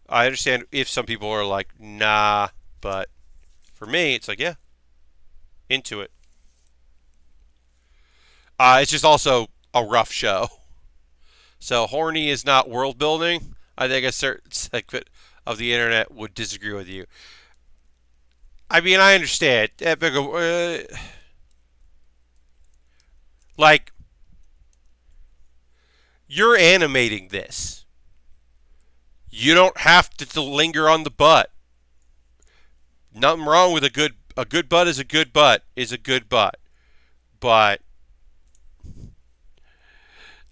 I understand if some people are like nah, but for me it's like yeah, into it. It's just also a rough show. So horny is not world building. I think a certain segment of the internet would disagree with you. I mean, I understand. Like, you're animating this. You don't have to linger on the butt. Nothing wrong with a good butt is a good butt is a good butt. But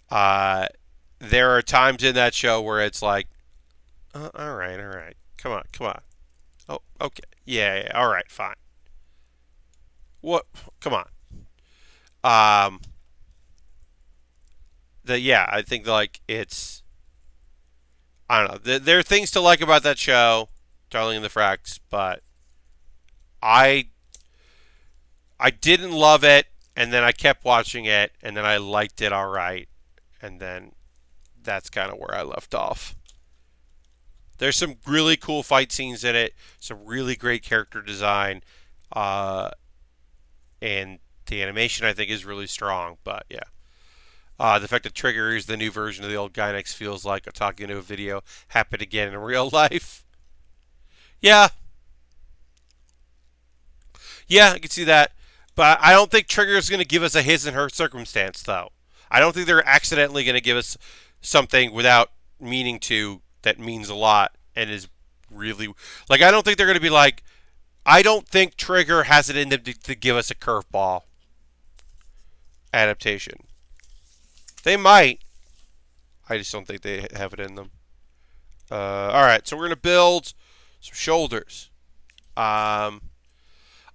uh, there are times in that show where it's like, all right, come on. Oh, okay, yeah, all right, fine. What? Come on. Um, yeah, I think like it's I don't know. There are things to like about that show, Darling in the Franxx, but I I didn't love it, and then I kept watching it, and then I liked it all right, and then that's kind of where I left off. There's some really cool fight scenes in it, some really great character design, uh, and the animation I think is really strong. But yeah, the fact that Trigger is the new version of the old Gynex feels like a talking into a video happened again in real life. Yeah, yeah, I can see that. But I don't think Trigger is going to give us a his and her circumstance, though. I don't think they're accidentally going to give us something without meaning to that means a lot and is really like. I don't think they're going to be like. I don't think Trigger has it in them to give us a curveball adaptation. They might. I just don't think they have it in them. All right, so we're going to build some shoulders. Um,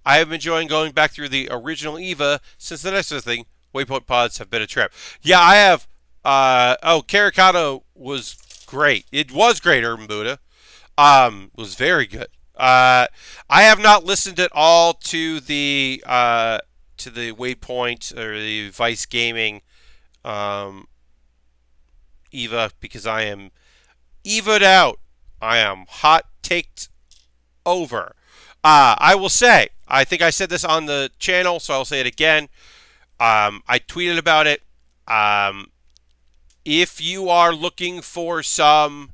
I have been enjoying going back through the original EVA since the next thing. Waypoint pods have been a trip. Yeah, I have. Karikado was great. It was great, Urban Buddha. Was very good. I have not listened at all to the Waypoint or the Vice Gaming um, EVA because I am EVA'd out. I am hot taked over. I will say, I think I said this on the channel, so I'll say it again. I tweeted about it. If you are looking for some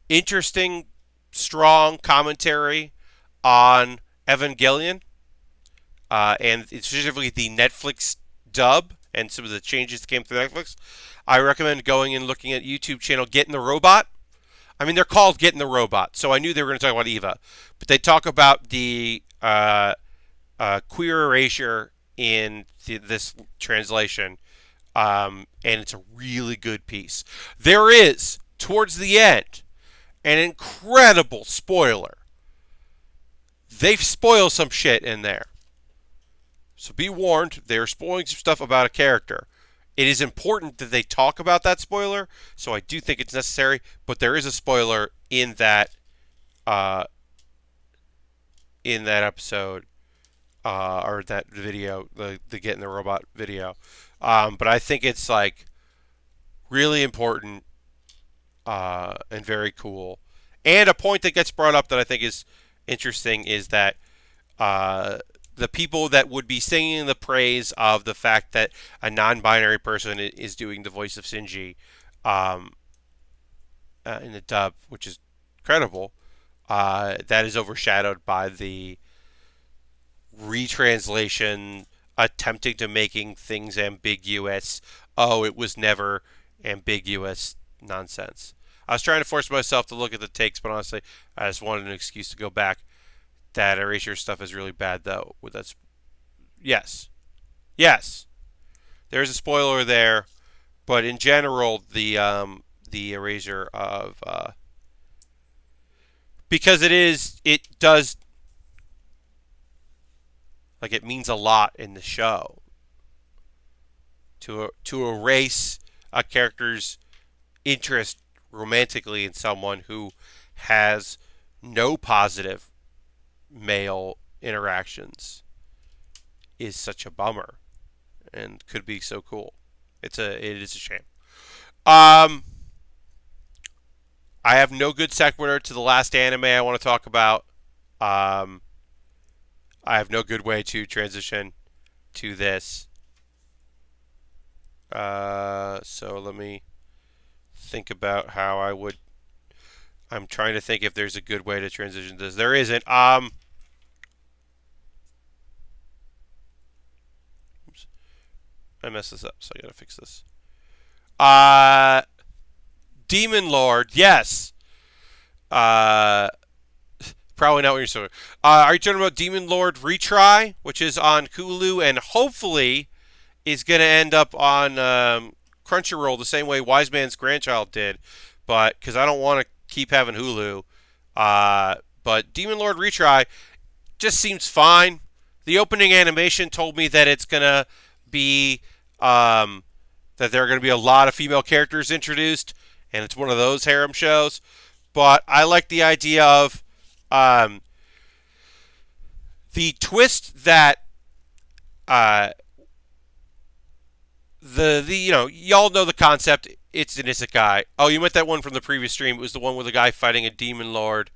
interesting, strong commentary on Evangelion, and specifically the Netflix dub and some of the changes that came through Netflix, I recommend going and looking at YouTube channel Getting the Robot. I mean, they're called Getting the Robot, so I knew they were going to talk about Eva. But they talk about the queer erasure in this translation, and it's a really good piece. There is, towards the end, an incredible spoiler. They spoil some shit in there. So be warned, they're spoiling some stuff about a character. It is important that they talk about that spoiler, so I do think it's necessary. But there is a spoiler uh, in that episode, or that video, the Getting the Robot video. But I think it's like really important and very cool. And a point that gets brought up that I think is interesting is that the people that would be singing the praise of the fact that a non-binary person is doing the voice of Shinji in the dub, which is credible, that is overshadowed by the retranslation attempting to making things ambiguous. Oh, it was never ambiguous nonsense. I was trying to force myself to look at the takes, but honestly, I just wanted an excuse to go back. That erasure stuff is really bad, though. That's yes, yes. There's a spoiler there, but in general, the erasure of because it does like it means a lot in the show to erase a character's interest romantically in someone who has no positive male interactions is such a bummer and could be so cool. It is a shame. Um, I have no good sequitur to the last anime I want to talk about. Um, I have no good way to transition to this. So let me think about how I would. I'm trying to think if there's a good way to transition to this. There isn't. Oops, I messed this up, so I gotta fix this. Uh, Demon Lord, yes. Uh, Probably not what you're saying. Are you talking about Demon Lord Retry, which is on Hulu and hopefully is going to end up on Crunchyroll the same way Wise Man's Grandchild did, but because I don't want to keep having Hulu. But Demon Lord Retry just seems fine. The opening animation told me that it's going to be that there are going to be a lot of female characters introduced, and it's one of those harem shows. But I like the idea of um, the twist that the y'all know the concept. It's an isekai. Oh, you meant that one from the previous stream. It was the one with a guy fighting a demon lord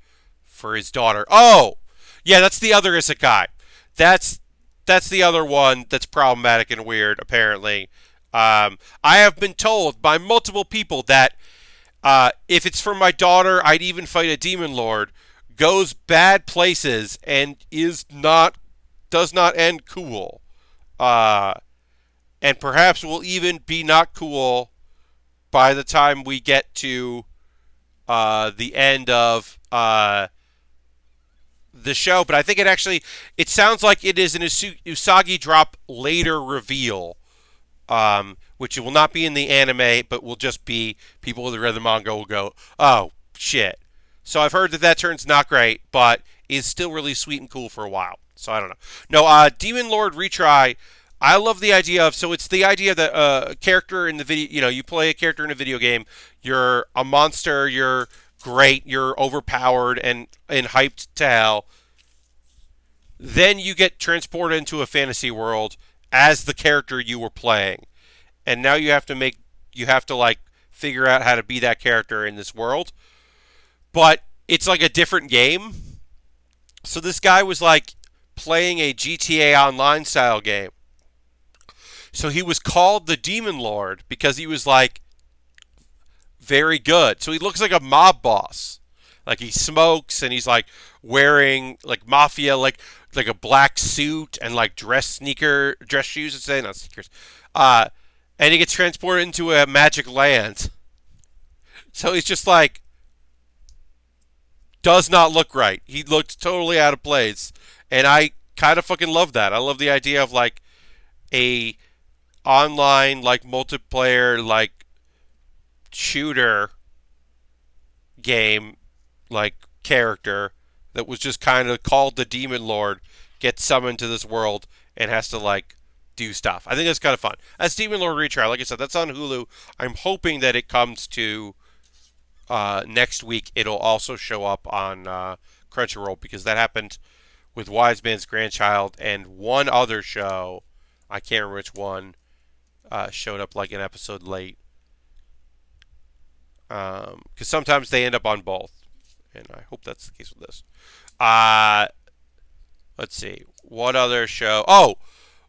for his daughter. Oh, yeah, that's the other isekai. That's that's the other one that's problematic and weird. Apparently, I have been told by multiple people that if it's for my daughter, I'd even fight a demon lord. Goes bad places and does not end cool. Uh, and perhaps will even be not cool by the time we get to the end of the show. But I think it sounds like it is an Usagi drop later reveal, which will not be in the anime, but will just be people who read the manga will go, oh, shit. So I've heard that turns not great, but is still really sweet and cool for a while. So I don't know. No, Demon Lord Retry, I love the idea of, so it's the idea that a character in the video, you play a character in a video game, you're a monster, you're great, you're overpowered and hyped to hell. Then you get transported into a fantasy world as the character you were playing. And now you have to like figure out how to be that character in this world. But it's like a different game. So this guy was like playing a GTA Online style game. So he was called the Demon Lord because he was like very good. So he looks like a mob boss. Like he smokes and he's like wearing like mafia like a black suit and like dress shoes, let's say, not sneakers. And he gets transported into a magic land. So he's just like does not look right. He looks totally out of place. And I kind of fucking love that. I love the idea of like a online like multiplayer like shooter game like character that was just kind of called the Demon Lord gets summoned to this world and has to like do stuff. I think that's kind of fun. That's Demon Lord Retry. Like I said, that's on Hulu. I'm hoping that it comes to next week. It'll also show up on Crunchyroll because that happened with Wise Man's Grandchild and one other show. I can't remember which one showed up like an episode late. Because sometimes they end up on both. And I hope that's the case with this. Let's see. What other show? Oh,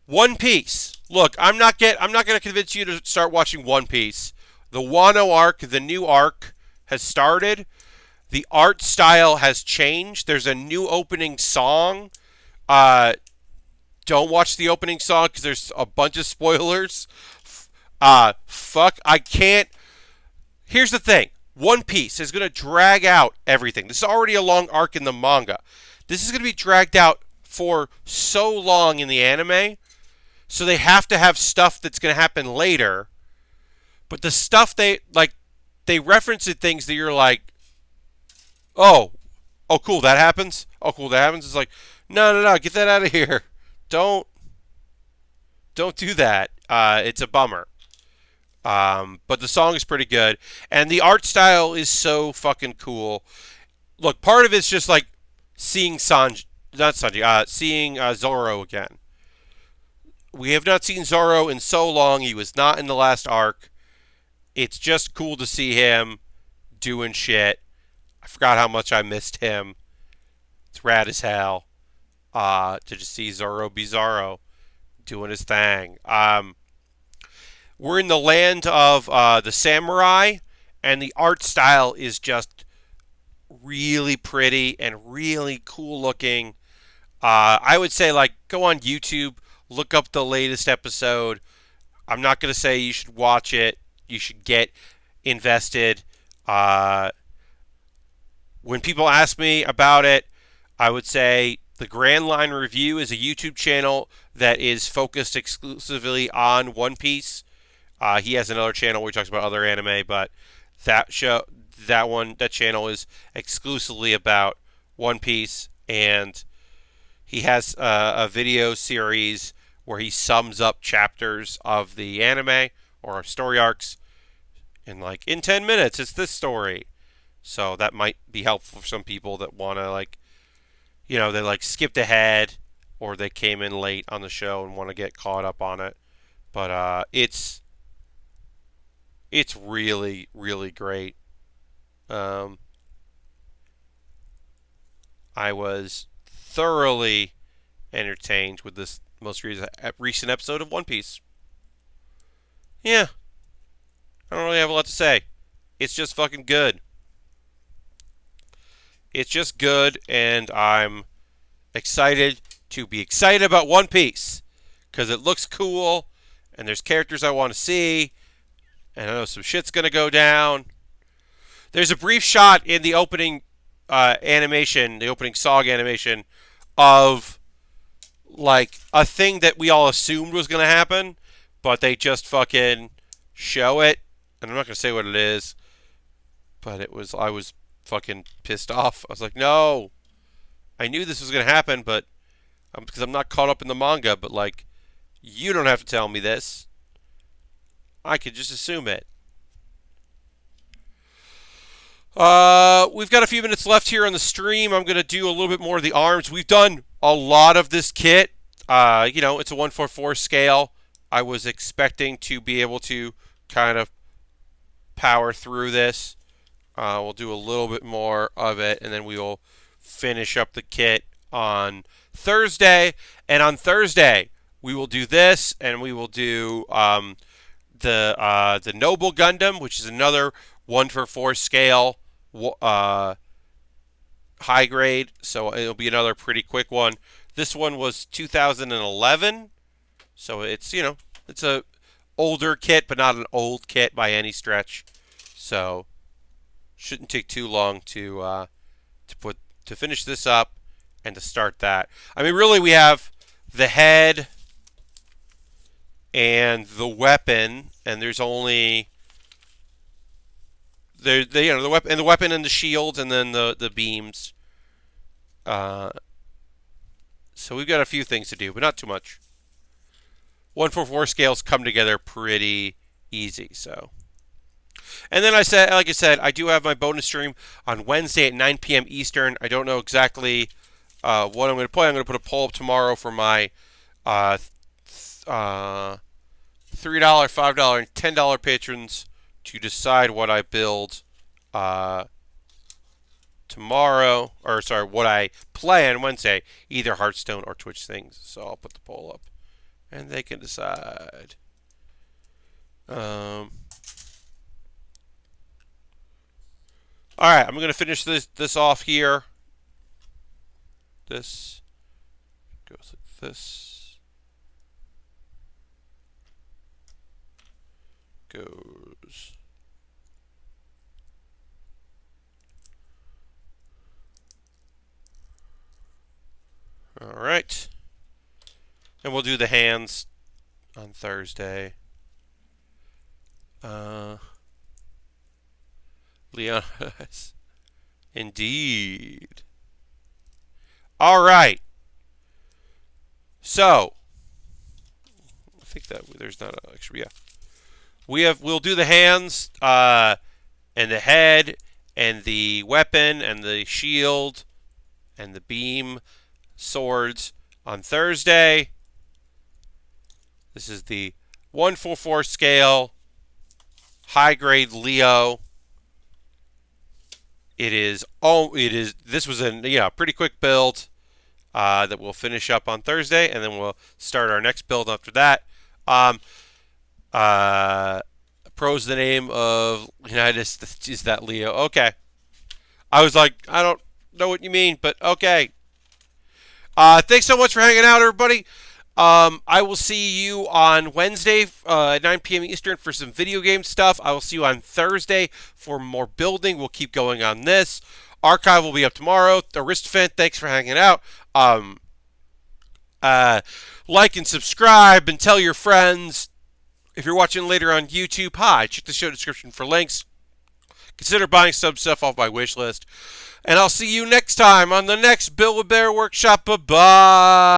One Piece. Look, I'm not going to convince you to start watching One Piece. The Wano arc, the new arc, has started. The art style has changed. There's a new opening song. Don't watch the opening song because there's a bunch of spoilers. Fuck, I can't. Here's the thing. One Piece is going to drag out everything. This is already a long arc in the manga. This is going to be dragged out for so long in the anime. So they have to have stuff that's going to happen later. But the stuff they reference it things that you're like, oh, cool, that happens. Oh, cool, that happens. It's like, no, get that out of here. Don't do that. It's a bummer. But the song is pretty good, and the art style is so fucking cool. Look, part of it's just like seeing seeing Zoro again. We have not seen Zoro in so long. He was not in the last arc. It's just cool to see him doing shit. I forgot how much I missed him. It's rad as hell to just see Zoro Bizarro doing his thing. We're in the land of the samurai, and the art style is just really pretty and really cool looking. I would say, like, go on YouTube, look up the latest episode. I'm not going to say you should watch it. You should get invested. When people ask me about it, I would say the Grand Line Review is a YouTube channel that is focused exclusively on One Piece. He has another channel where he talks about other anime, but that channel is exclusively about One Piece, and he has a video series where he sums up chapters of the anime or story arcs in 10 minutes. It's this story, so that might be helpful for some people that want to they skipped ahead or they came in late on the show and want to get caught up on it. But it's really, really great. I was thoroughly entertained with this most recent episode of One Piece. Yeah, I don't really have a lot to say. It's just fucking good. It's just good, and I'm excited to be excited about One Piece because it looks cool, and there's characters I want to see, and I know some shit's gonna go down. There's a brief shot in the opening animation, the opening SOG animation, of like a thing that we all assumed was gonna happen, but they just fucking show it, and I'm not gonna say what it is, but I was fucking pissed off. I was like, no, I knew this was gonna happen, but because I'm not caught up in the manga, but like, you don't have to tell me this. I could just assume it. We've got a few minutes left here on the stream. I'm going to do a little bit more of the arms. We've done a lot of this kit. It's a 144 scale. I was expecting to be able to kind of power through this. We'll do a little bit more of it, and then we will finish up the kit on Thursday. And on Thursday, we will do this, and we will do the Noble Gundam, which is another 144 scale high grade, so it'll be another pretty quick one. This one was 2011, so it's a older kit, but not an old kit by any stretch. So shouldn't take too long to finish this up and to start that. I mean, really, we have the head and the weapon, and there's only the weapon and the shield, and then the beams. So we've got a few things to do, but not too much. 144 scales come together pretty easy. So, and then like I said, I do have my bonus stream on Wednesday at 9 p.m. Eastern. I don't know exactly what I'm going to play. I'm going to put a poll up tomorrow for my $3, $5, and $10 patrons to decide what I build tomorrow, what I play on Wednesday, either Hearthstone or Twitch things. So I'll put the poll up, and they can decide. All right, I'm gonna finish this off here. This goes like this. Goes. All right. And we'll do the hands on Thursday. Leon. Indeed. All right. So, I think that there's not an extra. Yeah. We'll do the hands, and the head, and the weapon, and the shield, and the beam swords on Thursday. This is the 144 scale, high grade Leo. This was a pretty quick build that we'll finish up on Thursday, and then we'll start our next build after that. Pro's the name of Unitas. Is that Leo? Okay. I was like, I don't know what you mean, but okay. Thanks so much for hanging out, everybody. I will see you on Wednesday at 9 p.m. Eastern for some video game stuff. I will see you on Thursday for more building. We'll keep going on this. Archive will be up tomorrow. Aristophan, thanks for hanging out. Like and subscribe and tell your friends. If you're watching later on YouTube, hi, check the show description for links. Consider buying some stuff off my wish list. And I'll see you next time on the next Build with Baer Workshop. Bye-bye.